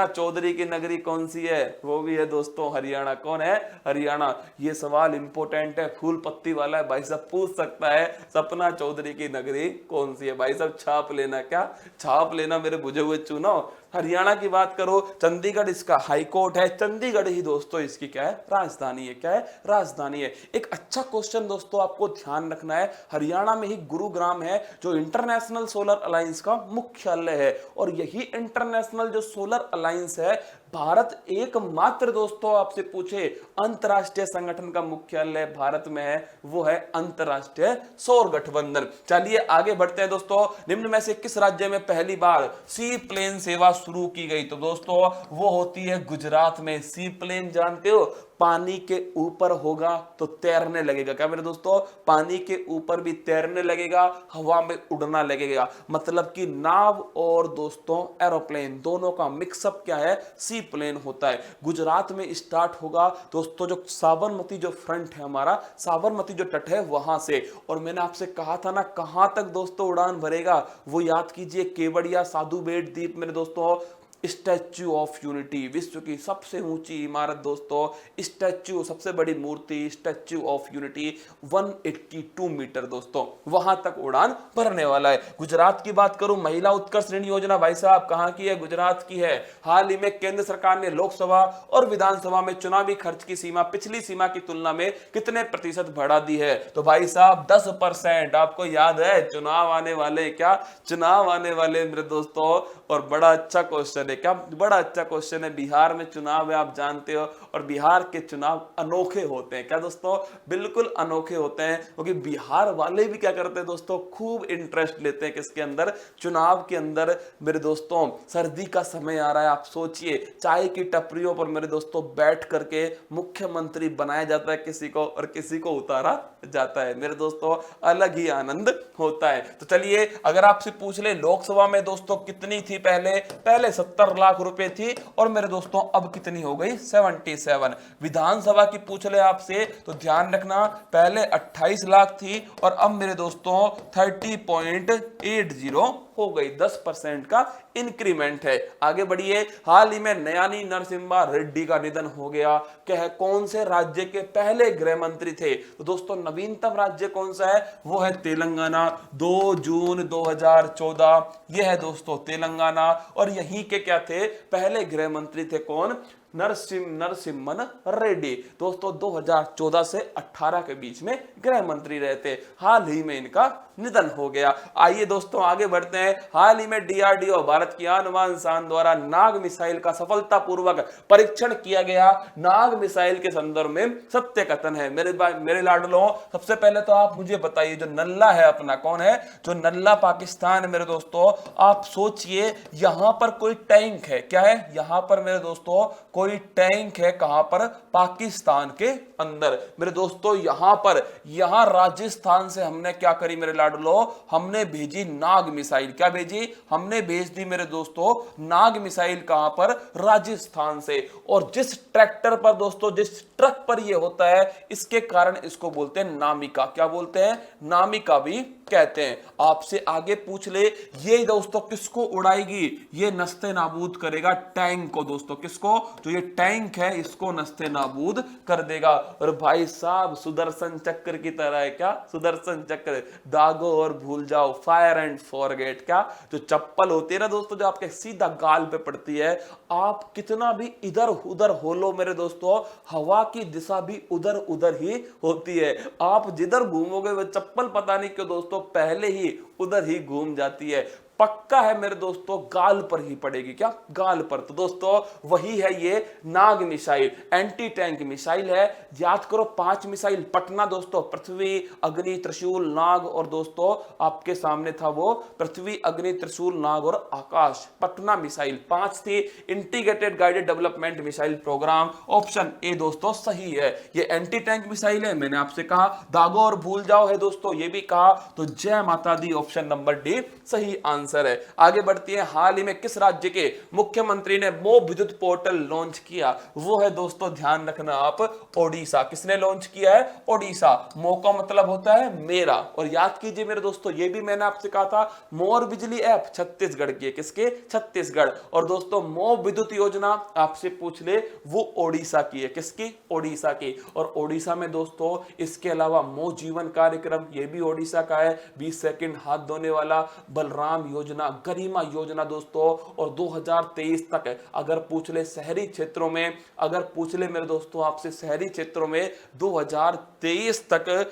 चौधरी की नगरी कौन सी है? वो भी है दोस्तों हरियाणा। कौन है? हरियाणा। ये सवाल इंपोर्टेंट है, फूल पत्ती वाला है भाई साहब, पूछ सकता है सपना चौधरी की नगरी कौन सी है? भाई साहब छाप लेना। क्या छाप लेना मेरे बुझे हुए चुनाव। हरियाणा की बात करो, चंडीगढ़ इसका हाई कोर्ट है। चंडीगढ़ ही दोस्तों इसकी क्या है? राजधानी है। क्या है? राजधानी है। एक अच्छा क्वेश्चन दोस्तों आपको ध्यान रखना है, हरियाणा में ही गुरुग्राम है जो इंटरनेशनल सोलर अलायंस का मुख्यालय है। और यही इंटरनेशनल जो सोलर अलायंस है, भारत एकमात्र दोस्तों आपसे पूछे अंतरराष्ट्रीय संगठन का मुख्यालय भारत में है, वो है अंतरराष्ट्रीय सौर गठबंधन। चलिए आगे बढ़ते हैं दोस्तों। निम्न में से किस राज्य में पहली बार सी प्लेन सेवा शुरू की गई? तो दोस्तों वो होती है गुजरात में। सी प्लेन जानते हो, पानी के ऊपर होगा तो तैरने लगेगा। क्या मेरे दोस्तों? पानी के ऊपर भी तैरने लगेगा, हवा में उड़ना लगेगा। मतलब कि नाव और दोस्तों एरोप्लेन दोनों का मिक्सअप क्या है? सी प्लेन होता है। गुजरात में स्टार्ट होगा दोस्तों, जो साबरमती जो फ्रंट है हमारा, साबरमती जो तट है वहां से। और मैंने आपसे कहा था ना कहां तक दोस्तों उड़ान भरेगा, वो याद कीजिए, केवड़िया साधु बेट द्वीप मेरे दोस्तों स्टैच्यू ऑफ यूनिटी, विश्व की सबसे ऊंची इमारत दोस्तों, स्टैच्यू, सबसे बड़ी मूर्ति स्टैच्यू ऑफ यूनिटी 182 मीटर दोस्तों, वहां तक उड़ान भरने वाला है। गुजरात की बात करूं, महिला उत्कर्ष ऋण योजना भाई साहब कहां की है? गुजरात की है। हाल ही में केंद्र सरकार ने लोकसभा और विधानसभा में चुनावी खर्च की सीमा पिछली सीमा की तुलना में कितने प्रतिशत बढ़ा दी है? तो भाई साहब 10%। आपको याद है चुनाव आने वाले, क्या चुनाव आने वाले मेरे दोस्तों। और बड़ा अच्छा क्वेश्चन है, क्या बड़ा अच्छा क्वेश्चन है। बिहार में चुनाव है आप जानते हो, और बिहार के चुनाव अनोखे होते हैं। क्या दोस्तों? बिल्कुल अनोखे होते हैं, क्योंकि बिहार वाले भी क्या करते हैं दोस्तों, खूब इंटरेस्ट लेते हैं किसके अंदर? चुनाव के अंदर। मेरे दोस्तों सर्दी का समय आ रहा है, आप सोचिए चाय की टपरियों पर मेरे दोस्तों बैठ करके मुख्यमंत्री बनाया जाता है किसी को, और किसी को उतारा जाता है। मेरे दोस्तों अलग ही आनंद होता है। तो चलिए अगर आपसे पूछ ले लोकसभा में दोस्तों कितनी थी पहले 70 लाख रुपए थी, और मेरे दोस्तों अब कितनी हो गई? 77। विधानसभा की पूछ ले आपसे तो ध्यान रखना, पहले 28 लाख थी और अब मेरे दोस्तों 30.80 हो गई। 10% का इंक्रीमेंट है। आगे बढ़िए। हाल ही में नयानी नरसिम्हा रेड्डी का निधन हो गया। क्या कौन से राज्य के पहले गृह मंत्री थे? तो दोस्तों नवीनतम राज्य कौन सा है? वो है तेलंगाना। 2 जून 2014 यह है दोस्तों तेलंगाना। और यहीं के क्या थे? पहले गृह मंत्री थे कौन? नरसिम्हन रेड्डी। दोस्तों 2014 से 18 के बीच में गृह मंत्री रहे थे। हाल ही में इनका निधन हो गया। आइए दोस्तों आगे बढ़ते हैं। हाल ही में डीआरडीओ भारत की आन बान शान द्वारा नाग मिसाइल का सफलतापूर्वक परीक्षण किया गया। नाग मिसाइल के संदर्भ में सत्य कथन है। मेरे लाडलों, सबसे पहले तो आप मुझे बताइए, जो नल्ला है अपना, कौन है? जो नल्ला पाकिस्तान है मेरे दोस्तों। आप सोचिए यहां पर कोई टैंक है। क्या है? यहां पर मेरे दोस्तों कोई टैंक है। कहां पर? पाकिस्तान के अंदर। मेरे दोस्तों यहां राजस्थान से हमने क्या करी मेरे लाडलो? हमने भेजी नाग मिसाइल। क्या भेजी? हमने भेज दी मेरे दोस्तों नाग मिसाइल। कहां पर? राजस्थान से। और जिस ट्रैक्टर पर दोस्तों, जिस ट्रक पर यह होता है, इसके कारण इसको बोलते हैं नामिका। क्या बोलते हैं? नामिका भी कहते हैं। आपसे आगे पूछ ले, ये दोस्तों किसको उड़ाएगी? ये नस्ते नाबूद करेगा टैंक को दोस्तों। किसको? जो ये टैंक है इसको नस्ते नाबूद कर देगा। और भाई साहब सुदर्शन चक्र की तरह है। क्या? सुदर्शन चक्र, दागो और भूल जाओ, फायर एंड फॉरगेट। क्या? जो चप्पल होती है ना दोस्तों, जो आपके सीधा गाल पे पड़ती है, आप कितना भी इधर उधर हो लो मेरे दोस्तों, हवा की दिशा भी उधर उधर ही होती है। आप जिधर घूमोगे वो चप्पल पता नहीं क्यों दोस्तों पहले ही उधर ही घूम जाती है। पक्का है मेरे दोस्तों, गाल पर ही पड़ेगी। क्या? गाल पर। तो दोस्तों वही है ये नाग मिसाइल, एंटी टैंक मिसाइल है। याद करो 5 मिसाइल, पटना दोस्तों, पृथ्वी, अग्नि, त्रिशूल, नाग, और दोस्तों आपके सामने था वो पृथ्वी, अग्नि, त्रिशूल, नाग और आकाश। पटना मिसाइल 5 थी। Integrated guided development missile programme, option A दोस्तों सही है। ये एंटी टैंक मिसाइल है। मैंने आपसे कहा दागो और भूल जाओ है दोस्तों, ये भी कहा। तो जय माता दी, ऑप्शन नंबर डी सही आंसर है। आगे बढ़ती है। हाल ही में किस राज्य के मुख्यमंत्री ने मो विद्युत पोर्टल लॉन्च किया? वो है दोस्तों, ध्यान रखना आप, ओडिशा। किसने लॉन्च किया है? ओडिशा। मो का मतलब होता है मेरा, और याद कीजिए मेरे दोस्तों, ये भी मैंने आपसे कहा था, मोर बिजली ऐप छत्तीसगढ़ की है। किसके? छत्तीसगढ़। और दोस्तों मो विद्युत योजना आपसे पूछ ले, वो ओडिशा की है। किसकी? ओडिशा की। और ओडिशा में दोस्तों इसके अलावा मो जीवन कार्यक्रम, ये भी ओडिशा का है। 20 सेकंड हाथ धोने वाला, बलराम योजना, गरिमा योजना दोस्तों, और 2023 तक है। अगर पूछ ले शहरी क्षेत्रों में, अगर पूछ ले मेरे दोस्तों आपसे शहरी क्षेत्रों में 2023 तक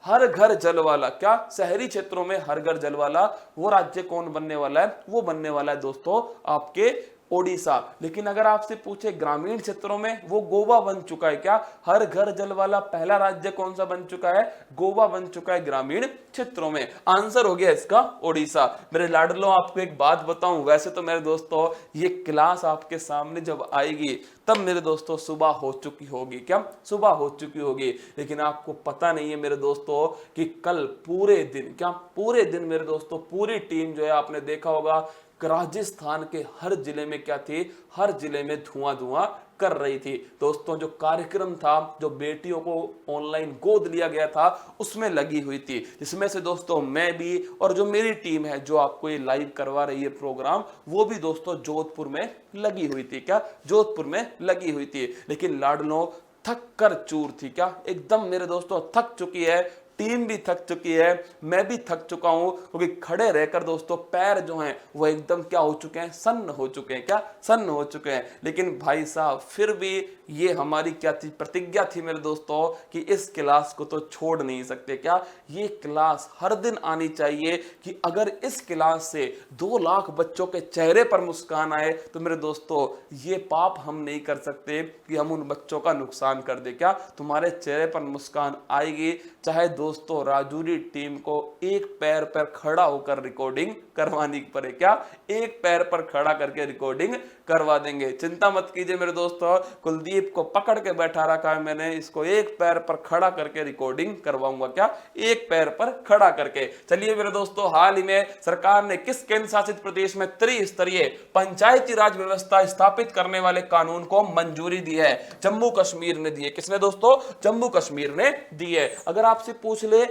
हर घर जल वाला, क्या शहरी क्षेत्रों में हर घर जल वाला, वो राज्य कौन बनने वाला है? वो बनने वाला है दोस्तों आपके ओडिशा। लेकिन अगर आपसे पूछे ग्रामीण क्षेत्रों में, वो गोवा बन चुका है। क्या हर घर जल वाला पहला राज्य कौन सा बन चुका है? गोवा बन चुका है ग्रामीण क्षेत्रों में। आंसर हो गया इसका ओडिशा। मेरे लाडलो आपको एक बात बताऊं, वैसे तो मेरे दोस्तों ये क्लास आपके सामने जब आएगी तब मेरे दोस्तों सुबह हो चुकी होगी। क्या? सुबह हो चुकी होगी। लेकिन आपको पता नहीं है मेरे दोस्तों कि कल पूरे दिन, क्या पूरे दिन मेरे दोस्तों पूरी टीम जो है, आपने देखा होगा राजस्थान के हर जिले में क्या थी? हर जिले में धुआं धुआं कर रही थी। दोस्तों जो कार्यक्रम था, जो बेटियों को ऑनलाइन गोद लिया गया था, उसमें लगी हुई थी। जिसमें से दोस्तों मैं भी, और जो मेरी टीम है जो आपको ये लाइव करवा रही है प्रोग्राम, वो भी दोस्तों जोधपुर में लगी हुई थी। क्या? जोधपुर में लगी हुई थी। लेकिन लाडलो थक कर चूर थी। क्या? एकदम मेरे दोस्तों थक चुकी है, टीम भी थक चुकी है, मैं भी थक चुका हूं, क्योंकि खड़े रहकर दोस्तों पैर जो हैं वो एकदम क्या हो चुके हैं? सन्न हो चुके हैं। क्या? सन्न हो चुके हैं। लेकिन भाई साहब फिर भी ये हमारी क्या थी? प्रतिज्ञा थी मेरे दोस्तों कि इस क्लास को तो छोड़ नहीं सकते। क्या? ये क्लास हर दिन आनी चाहिए, कि अगर इस क्लास से 2 लाख बच्चों के चेहरे पर मुस्कान आए तो मेरे दोस्तों ये पाप हम नहीं कर सकते कि हम उन बच्चों का नुकसान कर दे। क्या? तुम्हारे चेहरे पर मुस्कान आएगी, चाहे दोस्तों राजूरी टीम को एक पैर पर खड़ा होकर रिकॉर्डिंग करवानी पड़े। क्या? एक पैर पर खड़ा करके रिकॉर्डिंग करवा देंगे। चिंता मत कीजिए मेरे दोस्तों, कुलदीप को पकड़ के बैठा रखा है मैंने, इसको एक पैर पर खड़ा करके रिकॉर्डिंग करवाऊंगा। क्या? एक पैर पर खड़ा करके। चलिए मेरे दोस्तों, हाल ही में सरकार ने किस केंद्र शासित प्रदेश में त्रिस्तरीय पंचायती राज व्यवस्था स्थापित करने वाले कानून को मंजूरी दी है? जम्मू कश्मीर ने दी है। किसने दोस्तों? जम्मू कश्मीर ने दी है। अगर आपसे पूछ ले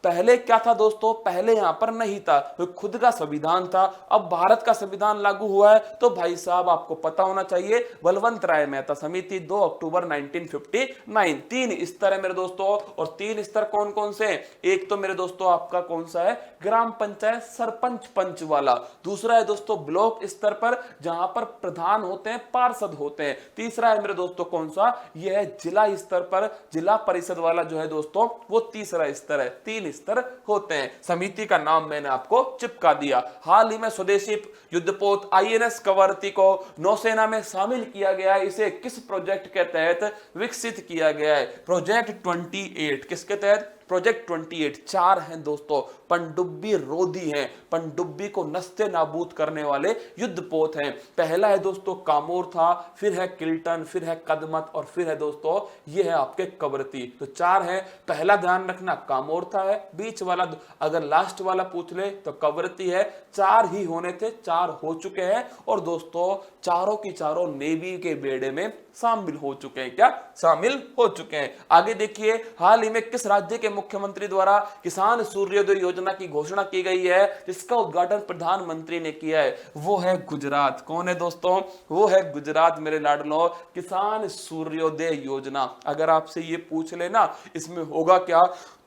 पहले क्या था दोस्तों? पहले यहां पर नहीं था, तो खुद का संविधान था। अब भारत का संविधान लागू हुआ है, तो भाई साहब आपको पता होना चाहिए, बलवंत राय मेहता समिति 2 अक्टूबर 1959। 3 स्तर है मेरे दोस्तों, और 3 स्तर कौन कौन से? एक तो मेरे दोस्तों आपका कौन सा है? ग्राम पंचायत सरपंच पंच वाला। दूसरा है दोस्तों ब्लॉक स्तर पर, जहां पर प्रधान होते हैं, पार्षद होते हैं। तीसरा है मेरे दोस्तों कौन सा? यह है जिला स्तर पर, जिला परिषद वाला जो है दोस्तों, वो तीसरा स्तर है। 3 स्तर होते हैं। समिति का नाम मैंने आपको चिपका दिया। हाल ही में स्वदेशी युद्धपोत INS कवरती को नौसेना में शामिल किया गया है। इसे किस प्रोजेक्ट के तहत विकसित किया गया है? प्रोजेक्ट 28। किसके तहत? प्रोजेक्ट 28। 4 हैं दोस्तों, पनडुब्बी रोधी हैं, पनडुब्बी को नस्ते नाबूद करने वाले युद्धपोत हैं। पहला है दोस्तों कामोर था, फिर है किल्टन, फिर है कदमत, और फिर है दोस्तों ये है आपके कवरती। तो 4 हैं। पहला ध्यान रखना कामोर था है, बीच वाला अगर लास्ट वाला पूछ ले तो कवरती है। 4 ही होने थे, 4 हो चुके हैं, और दोस्तों चारों की चारों नेवी के बेड़े में शामिल हो चुके हैं। क्या? शामिल हो चुके हैं। आगे देखिए, हाल ही में किस राज्य के मुख्यमंत्री द्वारा किसान सूर्योदय योजना की घोषणा की गई है, जिसका उद्घाटन प्रधानमंत्री ने किया है? वो है गुजरात। कौन है दोस्तों? वो है गुजरात मेरे लाडलो। किसान सूर्योदय योजना, अगर आपसे ये पूछ लेना इसमें होगा क्या,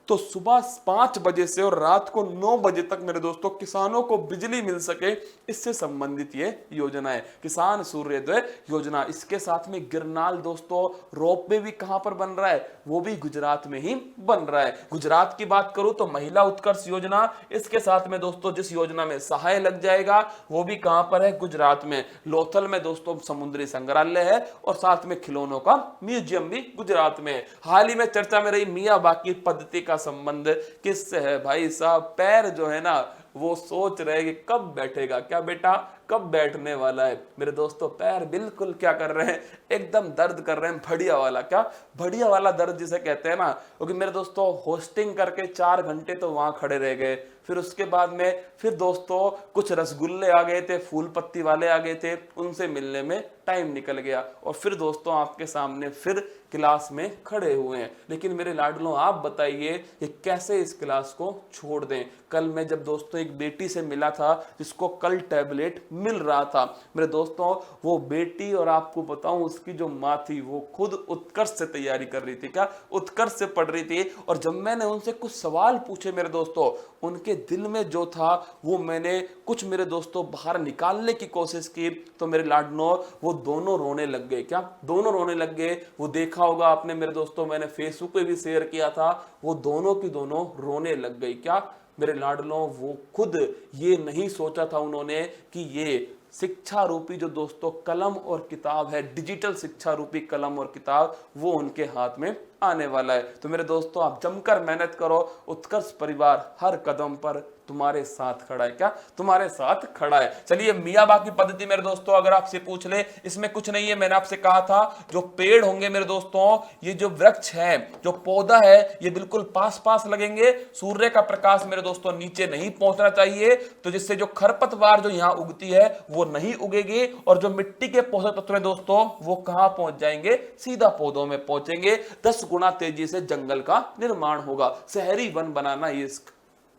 तो सुबह 5 बजे से और रात को 9 बजे तक मेरे दोस्तों किसानों को बिजली मिल सके, इससे संबंधित ये योजना है, किसान सूर्योदय योजना। इसके साथ में गिरनाल दोस्तों रोपवे भी कहां पर बन रहा है, वो भी गुजरात में ही बन रहा है। गुजरात की बात करूं तो महिला उत्कर्ष योजना, इसके साथ में दोस्तों जिस योजना में सहाय लग जाएगा वो भी कहां पर है, गुजरात में। लोथल में दोस्तों समुद्री संग्रहालय है और साथ में खिलौनों का म्यूजियम भी गुजरात में। हाल ही में चर्चा में रही मियावाकी पद्धति का संबंध किससे है भाई साहब, पैर जो है ना वो सोच रहे कि कब बैठेगा, क्या बेटा कब बैठने वाला है। मेरे दोस्तों पैर बिल्कुल क्या कर रहे हैं, एकदम दर्द कर रहे हैं, बढ़िया वाला। क्या बढ़िया वाला दर्द जिसे कहते हैं ना, क्योंकि मेरे दोस्तों होस्टिंग करके 4 घंटे तो वहां खड़े रह गए, फिर उसके बाद में फिर दोस्तों कुछ रसगुल्ले आ गए थे, फूल पत्ती वाले आ गए थे, उनसे मिलने में टाइम निकल गया और फिर दोस्तों आपके सामने फिर क्लास में खड़े हुए हैं। लेकिन मेरे लाडलों आप बताइए कि कैसे इस क्लास को छोड़ दें। कल मैं जब दोस्तों एक बेटी से मिला था जिसको कल टैबलेट मिल रहा था, मेरे दोस्तों वो बेटी और आपको बताऊं उसकी जो माँ थी वो खुद उत्कर्ष से तैयारी कर रही थी, क्या उत्कर्ष से पढ़ रही थी। और जब मैंने उनसे कुछ सवाल पूछे मेरे दोस्तों, उनके दिल में जो था वो मैंने कुछ मेरे दोस्तों बाहर निकालने की कोशिश की, तो मेरे लाडलों वो दोनों रोने लग गए। क्या दोनों रोने लग गए। वो देखा होगा आपने मेरे दोस्तों, मैंने फेसबुक पे भी शेयर किया था, वो दोनों की दोनों रोने लग गई। क्या मेरे लाडलों वो खुद ये नहीं सोचा था उन्होंने कि ये शिक्षा रूपी जो दोस्तों कलम और किताब है, डिजिटल शिक्षा रूपी कलम और किताब, वो उनके हाथ में आने वाला है। तो मेरे दोस्तों आप जमकर मेहनत करो, उत्कर्ष परिवार हर कदम पर तुम्हारे साथ खड़ा है। क्या तुम्हारे साथ खड़ा है। चलिए मियावाकी पद्धति मेरे दोस्तों अगर आपसे पूछ ले, इसमें कुछ नहीं है, मैंने आपसे कहा था जो पेड़ होंगे मेरे दोस्तों, ये जो वृक्ष है, जो पौधा है, ये बिल्कुल पास पास लगेंगे। सूर्य का प्रकाश मेरे दोस्तों नीचे नहीं पहुंचना चाहिए, तो जिससे जो खरपतवार जो यहां उगती है वो नहीं उगेगी, और जो मिट्टी के पोषक तत्व दोस्तों वो कहां पहुंच जाएंगे, सीधा पौधों में पहुंचेंगे। 10 गुना तेजी से जंगल का निर्माण होगा। शहरी वन बनाना ये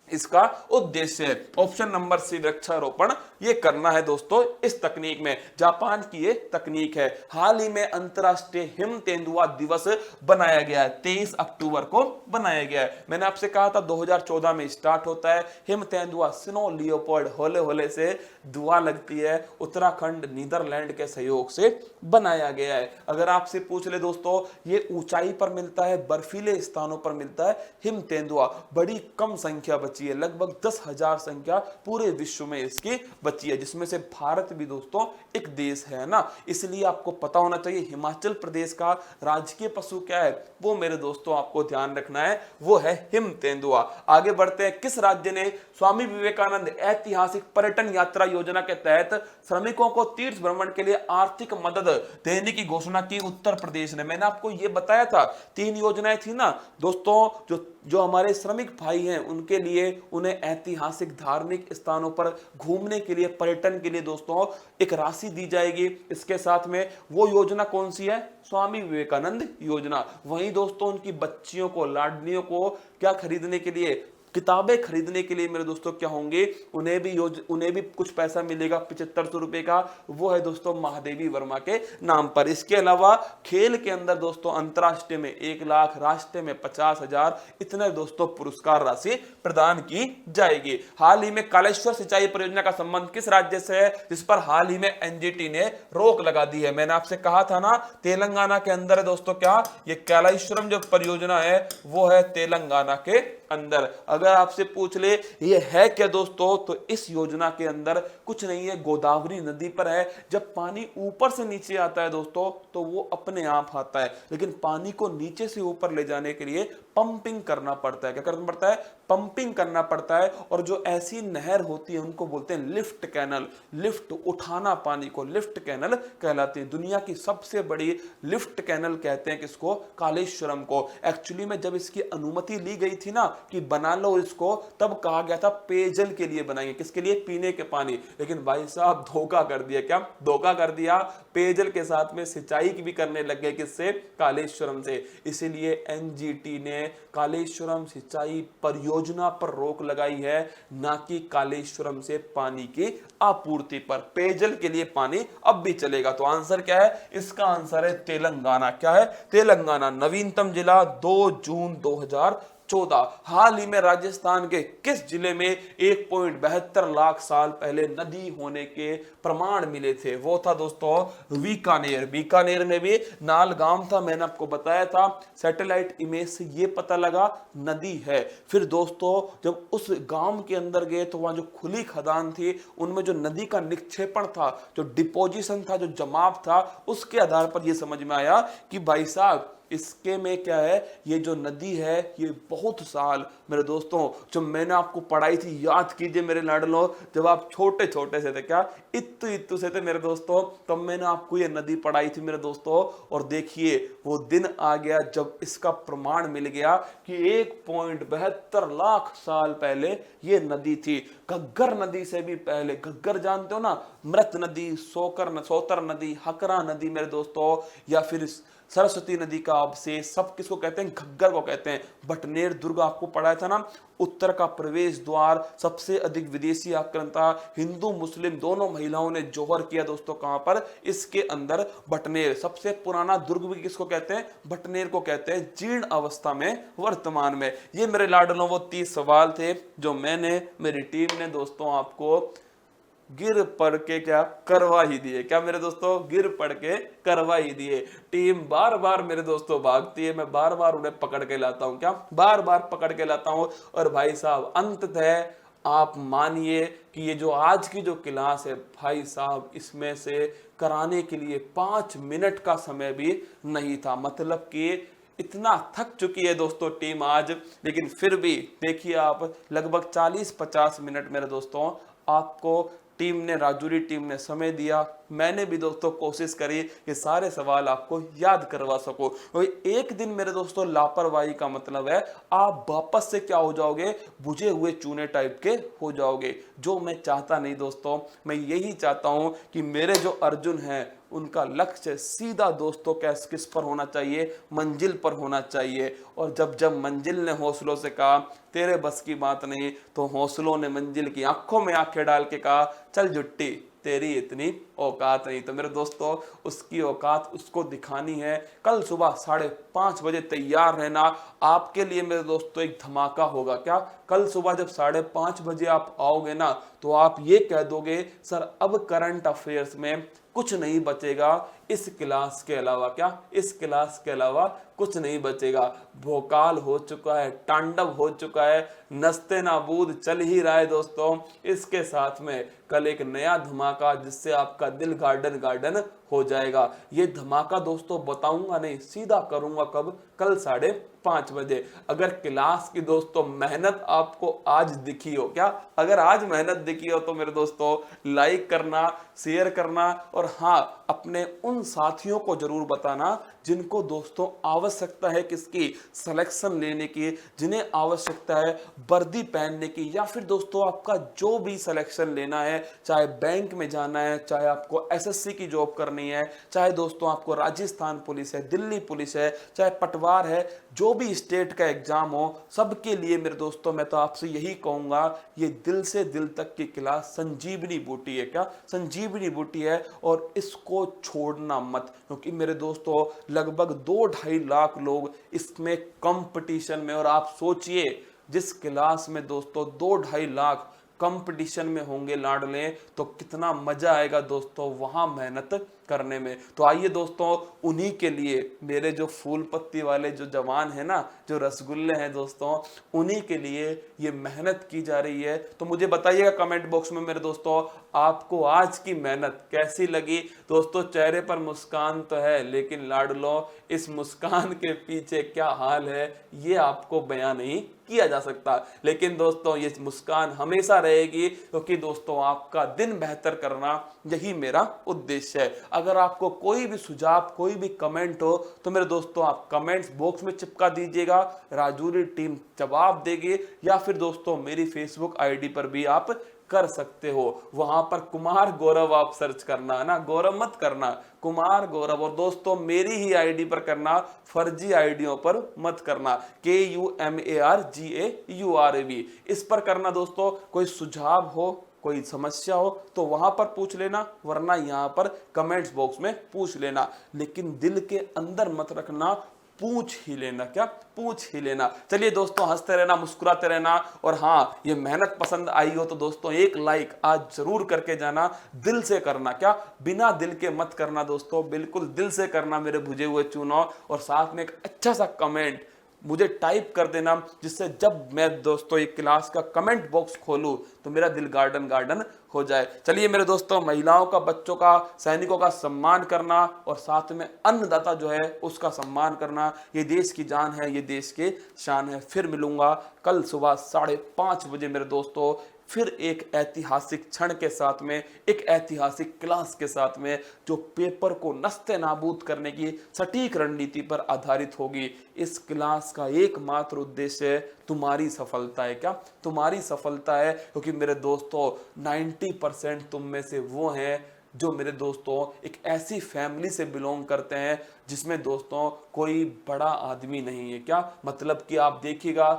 इसका उद्देश्य है। ऑप्शन नंबर सी वृक्षारोपण ये करना है दोस्तों इस तकनीक में। जापान की ये तकनीक है। हाल ही में अंतरराष्ट्रीय हिम तेंदुआ दिवस बनाया गया है, 23 अक्टूबर को बनाया गया है। मैंने आपसे कहा था 2014 में स्टार्ट होता है हिम तेंदुआ, स्नो लियोपर्ड, होले होले से दुआ लगती है, उत्तराखंड नीदरलैंड के सहयोग से बनाया गया है। अगर आपसे पूछ ले दोस्तों, ये ऊंचाई पर मिलता है, बर्फीले स्थानों पर मिलता है हिम तेंदुआ, बड़ी कम संख्या बची है, लगभग 10,000 संख्या पूरे विश्व में इसकी बची है, जिसमें से भारत भी दोस्तों एक देश है ना। इसलिए आपको पता होना चाहिए हिमाचल प्रदेश का राजकीय पशु क्या है, वो मेरे दोस्तों आपको ध्यान रखना है, वो है हिम तेंदुआ। आगे बढ़ते हैं। किस राज्य ने स्वामी विवेकानंद ऐतिहासिक पर्यटन यात्रा योजना के तहत श्रमिकों को तीर्थ भ्रमण के लिए आर्थिक मदद देने की घोषणा की? उत्तर प्रदेश ने। मैंने आपको यह बताया था 3 योजनाएं थी ना दोस्तों, जो हमारे श्रमिक भाई हैं उनके लिए, उन्हें ऐतिहासिक धार्मिक स्थानों पर घूमने के लिए, पर्यटन के लिए दोस्तों एक राशि दी जाएगी। इसके साथ में वो योजना कौन सी है? स्वामी विवेकानंद योजना। वहीं दोस्तों उनकी बच्चियों को, लाडलियों को क्या खरीदने के लिए, किताबें खरीदने के लिए मेरे दोस्तों क्या होंगे, उन्हें भी कुछ पैसा मिलेगा 7500 रुपए का, वो है दोस्तों महादेवी वर्मा के नाम पर। इसके अलावा खेल के अंदर दोस्तों अंतरराष्ट्रीय में 1 लाख, राष्ट्रीय में 50,000, इतने दोस्तों पुरस्कार राशि प्रदान की जाएगी। हाल ही में कालेश्वर सिंचाई परियोजना का संबंध किस राज्य से है, जिस पर हाल ही में एनजीटी ने रोक लगा दी है? मैंने आपसे कहा था ना तेलंगाना के अंदर है दोस्तों, क्या ये कालेश्वरम जो परियोजना है वो है तेलंगाना के अंदर। अगर आपसे पूछ ले ये है क्या दोस्तों, तो इस योजना के अंदर कुछ नहीं है, गोदावरी नदी पर है। जब पानी ऊपर से नीचे आता है दोस्तों तो वो अपने आप आता है, लेकिन पानी को नीचे से ऊपर ले जाने के लिए पंपिंग करना पड़ता है। क्या करना पड़ता है? पंपिंग करना पड़ता है। और जो ऐसी नहर होती है उनको बोलते हैं लिफ्ट कैनल। लिफ्ट उठाना पानी को लिफ्ट कैनल कहलाती है। दुनिया की सबसे बड़ी लिफ्ट कैनल कहते हैं किसको? कालेश्वरम को। एक्चुअली में जब इसकी अनुमति ली गई थी ना कि बना लो इसको, तब कहा गया था पेयजल के लिए बनाएंगे। किसके लिए? पीने के पानी। लेकिन भाई साहब धोखा कर दिया। क्या धोखा कर दिया? पेयजल के साथ में सिंचाई की भी करने लग गए। किससे? कालेश्वरम से। इसीलिए एनजीटी ने कालेश्वरम सिंचाई परियोजना पर रोक लगाई है, ना कि कालेश्वरम से पानी की आपूर्ति पर। पेयजल के लिए पानी अब भी चलेगा। तो आंसर क्या है? इसका आंसर है तेलंगाना। क्या है? तेलंगाना। नवीनतम जिला 2 जून 2000 14। हाल ही में राजस्थान के किस जिले में 1.72 लाख साल पहले नदी होने के प्रमाण मिले थे? वो था दोस्तों बीकानेर। बीकानेर में भी नाल गांव था, मैंने आपको बताया था। सैटेलाइट इमेज से ये पता लगा नदी है। फिर दोस्तों जब उस गांव के अंदर गए तो वहां जो खुली खदान थी उनमें जो नदी का निक्षेपण था, जो डिपोजिशन था, जो जमाव था, उसके आधार पर यह समझ में आया कि भाई साहब इसके में क्या है, ये जो नदी है ये बहुत साल, मेरे दोस्तों जब मैंने आपको पढ़ाई थी, याद कीजिए मेरे लाडलो, जब आप छोटे छोटे से थे, क्या इत्तु इत्तु से थे मेरे दोस्तों, तब मैंने आपको ये नदी पढ़ाई थी मेरे दोस्तों। और देखिए वो दिन आ गया जब इसका प्रमाण मिल गया कि 1.72 लाख साल पहले ये नदी थी। घग्गर नदी से भी पहले, घग्गर जानते हो ना, मृत नदी, सोतर नदी, हकरा नदी मेरे दोस्तों, या फिर सरस्वती नदी का अवशेष, सब किसको कहते हैं? घग्गर को कहते हैं। बटनेर दुर्ग आपको पढ़ाया था ना, उत्तर का प्रवेश द्वार, सबसे अधिक विदेशी आक्रमण था, हिंदू मुस्लिम दोनों महिलाओं ने जोहर किया दोस्तों कहां पर? इसके अंदर बटनेर। सबसे पुराना दुर्ग भी किसको कहते हैं? बटनेर को कहते हैं, जीर्ण अवस्था में वर्तमान में। ये मेरे लाडलों वो 30 सवाल थे जो मैंने, मेरी टीम ने दोस्तों आपको गिर पढ़ के क्या करवा ही दिए। क्या मेरे दोस्तों? गिर पढ़ के करवा ही दिए। टीम बार बार मेरे दोस्तों भागती है, मैं बार बार उन्हें पकड़ के लाता हूं, क्या बार बार पकड़ के लाता हूं। और भाई साहब अंततः आप मानिए कि ये जो आज की जो क्लास है भाई साहब, इसमें से कराने के लिए 5 मिनट का समय भी नहीं था। मतलब कि इतना थक चुकी है दोस्तों टीम आज, लेकिन फिर भी देखिए आप लगभग 40-50 मिनट मेरे दोस्तों आपको टीम ने, राजूरी टीम ने समय दिया। मैंने भी दोस्तों कोशिश करी कि सारे सवाल आपको याद करवा सको। एक दिन मेरे दोस्तों लापरवाही का मतलब है आप वापस से क्या हो जाओगे? बुझे हुए चूने टाइप के हो जाओगे, जो मैं चाहता नहीं दोस्तों। मैं यही चाहता हूं कि मेरे जो अर्जुन हैं उनका लक्ष्य सीधा दोस्तों किस पर होना चाहिए? मंजिल पर होना चाहिए। और जब मंजिल ने हौसलों से कहा तेरे बस की बात नहीं, तो हौसलों ने मंजिल की आंखों में आंखें डाल के कहा चल जुट्टी तेरी इतनी औकात नहीं। तो मेरे दोस्तों उसकी औकात उसको दिखानी है। कल सुबह 5:30 बजे तैयार रहना। आपके लिए मेरे दोस्तों एक धमाका होगा। क्या? कल सुबह जब 5:30 बजे आप आओगे ना, तो आप ये कह दोगे सर अब करंट अफेयर्स में कुछ नहीं बचेगा इस क्लास के अलावा। क्या? इस क्लास के अलावा कुछ नहीं बचेगा। भोकाल हो चुका है, तांडव हो चुका है, नस्ते नाबूद चल ही रहा है दोस्तों। इसके साथ में कल एक नया धमाका जिससे आपका दिल गार्डन गार्डन हो जाएगा। ये धमाका दोस्तों बताऊंगा नहीं, सीधा करूंगा कब? कल 5:30 बजे। अगर क्लास की दोस्तों मेहनत आपको आज दिखी हो, क्या अगर आज मेहनत दिखी हो, तो मेरे दोस्तों लाइक करना, शेयर करना, और हाँ अपने उन साथियों को जरूर बताना जिनको दोस्तों आवश्यकता है किसकी? सिलेक्शन लेने की, जिन्हें आवश्यकता है वर्दी पहनने की, या फिर दोस्तों आपका जो भी सिलेक्शन लेना है, चाहे बैंक में जाना है, चाहे आपको एसएससी की जॉब करनी है, चाहे दोस्तों आपको राजस्थान पुलिस है, दिल्ली पुलिस है, चाहे पटवार है, जो भी स्टेट का एग्जाम हो, सबके लिए मेरे दोस्तों मैं तो आपसे यही कहूंगा, ये दिल से दिल तक की क्लास संजीवनी बूटी है। क्या? संजीवनी बूटी है, और इसको छोड़ना मत, क्योंकि मेरे दोस्तों लगभग 2-2.5 लाख लोग इसमें कंपटीशन में, और आप सोचिए जिस क्लास में दोस्तों 2-2.5 लाख कंपटीशन में होंगे लाडले, तो कितना मजा आएगा दोस्तों वहां मेहनत करने में। तो आइए दोस्तों उन्हीं के लिए, मेरे जो फूल पत्ती वाले जो जवान है ना, जो रसगुल्ले हैं दोस्तों, उन्हीं के लिए ये मेहनत की जा रही है। तो मुझे बताइएगा कमेंट बॉक्स में मेरे दोस्तों आपको आज की मेहनत कैसी लगी। दोस्तों चेहरे पर मुस्कान तो है, लेकिन लाडलो इस मुस्कान के पीछे क्या हाल है ये आपको बयां नहीं किया जा सकता। लेकिन दोस्तों ये मुस्कान हमेशा रहेगी, क्योंकि दोस्तों आपका दिन बेहतर करना यही मेरा उद्देश्य है। अगर आपको कोई भी सुझाव, कोई भी कमेंट हो, तो मेरे दोस्तों आप कमेंट्स बॉक्स में चिपका दीजिएगा, राजूरी टीम जवाब देगी, या फिर दोस्तों मेरी फेसबुक आईडी पर भी आप कर सकते हो। वहां पर कुमार गौरव आप सर्च करना है ना, गौरव मत करना, कुमार गौरव। और दोस्तों मेरी ही आईडी पर करना, फर्जी आईडियों पर मत करना, KUMARGAURAV इस पर करना। दोस्तों कोई सुझाव हो, कोई समस्या हो तो वहां पर पूछ लेना, वरना यहां पर कमेंट्स बॉक्स में पूछ लेना, लेकिन दिल के अंदर मत रखना। पूछ ही लेना। क्या? पूछ ही लेना। चलिए दोस्तों, हंसते रहना, मुस्कुराते रहना, और हाँ, ये मेहनत पसंद आई हो तो दोस्तों एक लाइक आज जरूर करके जाना। दिल से करना, क्या बिना दिल के मत करना दोस्तों, बिल्कुल दिल से करना मेरे भुजे हुए चूनो। और साथ में एक अच्छा सा कमेंट मुझे टाइप कर देना, जिससे जब मैं दोस्तों एक क्लास का कमेंट बॉक्स खोलूं तो मेरा दिल गार्डन गार्डन हो जाए। चलिए मेरे दोस्तों, महिलाओं का, बच्चों का, सैनिकों का सम्मान करना और साथ में अन्नदाता जो है उसका सम्मान करना, ये देश की जान है, ये देश के शान है। फिर मिलूंगा कल सुबह 5:30 बजे मेरे दोस्तों, फिर एक ऐतिहासिक क्षण के साथ में, एक ऐतिहासिक क्लास के साथ में, जो पेपर को नस्ते नाबूद करने की सटीक रणनीति पर आधारित होगी। इस क्लास का एकमात्र उद्देश्य तुम्हारी सफलता है। क्या? तुम्हारी सफलता है, क्योंकि मेरे दोस्तों 90% तुम में से वो हैं जो मेरे दोस्तों एक ऐसी फैमिली से बिलोंग करते हैं जिसमें दोस्तों कोई बड़ा आदमी नहीं है। क्या मतलब कि आप देखिएगा,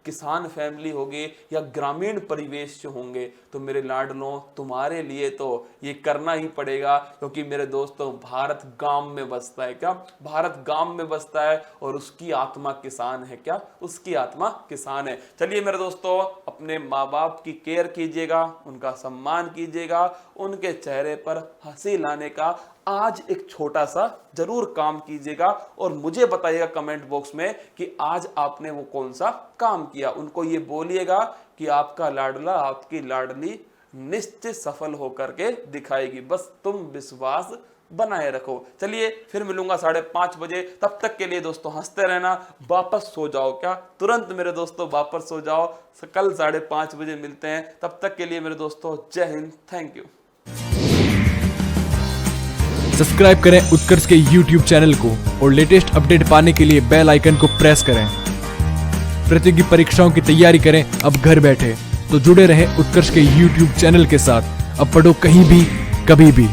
किसान फैमिली होगी या ग्रामीण परिवेश से होंगे, तो मेरे लाडलों तुम्हारे लिए तो ये करना ही पड़ेगा, क्योंकि मेरे दोस्तों भारत गांव में बसता है। क्या? भारत गांव में बसता है और उसकी आत्मा किसान है। क्या? उसकी आत्मा किसान है। चलिए मेरे दोस्तों, अपने माँ बाप की केयर कीजिएगा, उनका सम्मान कीजिएगा, उनके चेहरे पर हंसी लाने का आज एक छोटा सा जरूर काम कीजिएगा और मुझे बताइएगा कमेंट बॉक्स में कि आज आपने वो कौन सा काम किया। उनको ये बोलिएगा कि आपका लाडला, आपकी लाडली निश्चित सफल होकर के दिखाएगी, बस तुम विश्वास बनाए रखो। चलिए फिर मिलूंगा 5:30 बजे। तब तक के लिए दोस्तों हंसते रहना, वापस सो जाओ। क्या? तुरंत मेरे दोस्तों वापस सो जाओ। कल 5:30 बजे मिलते हैं। तब तक के लिए मेरे दोस्तों जय हिंद, थैंक यू। सब्सक्राइब करें उत्कर्ष के YouTube चैनल को और लेटेस्ट अपडेट पाने के लिए बेल आइकन को प्रेस करें। प्रतियोगी परीक्षाओं की तैयारी करें अब घर बैठे, तो जुड़े रहें उत्कर्ष के YouTube चैनल के साथ। अब पढ़ो कहीं भी, कभी भी।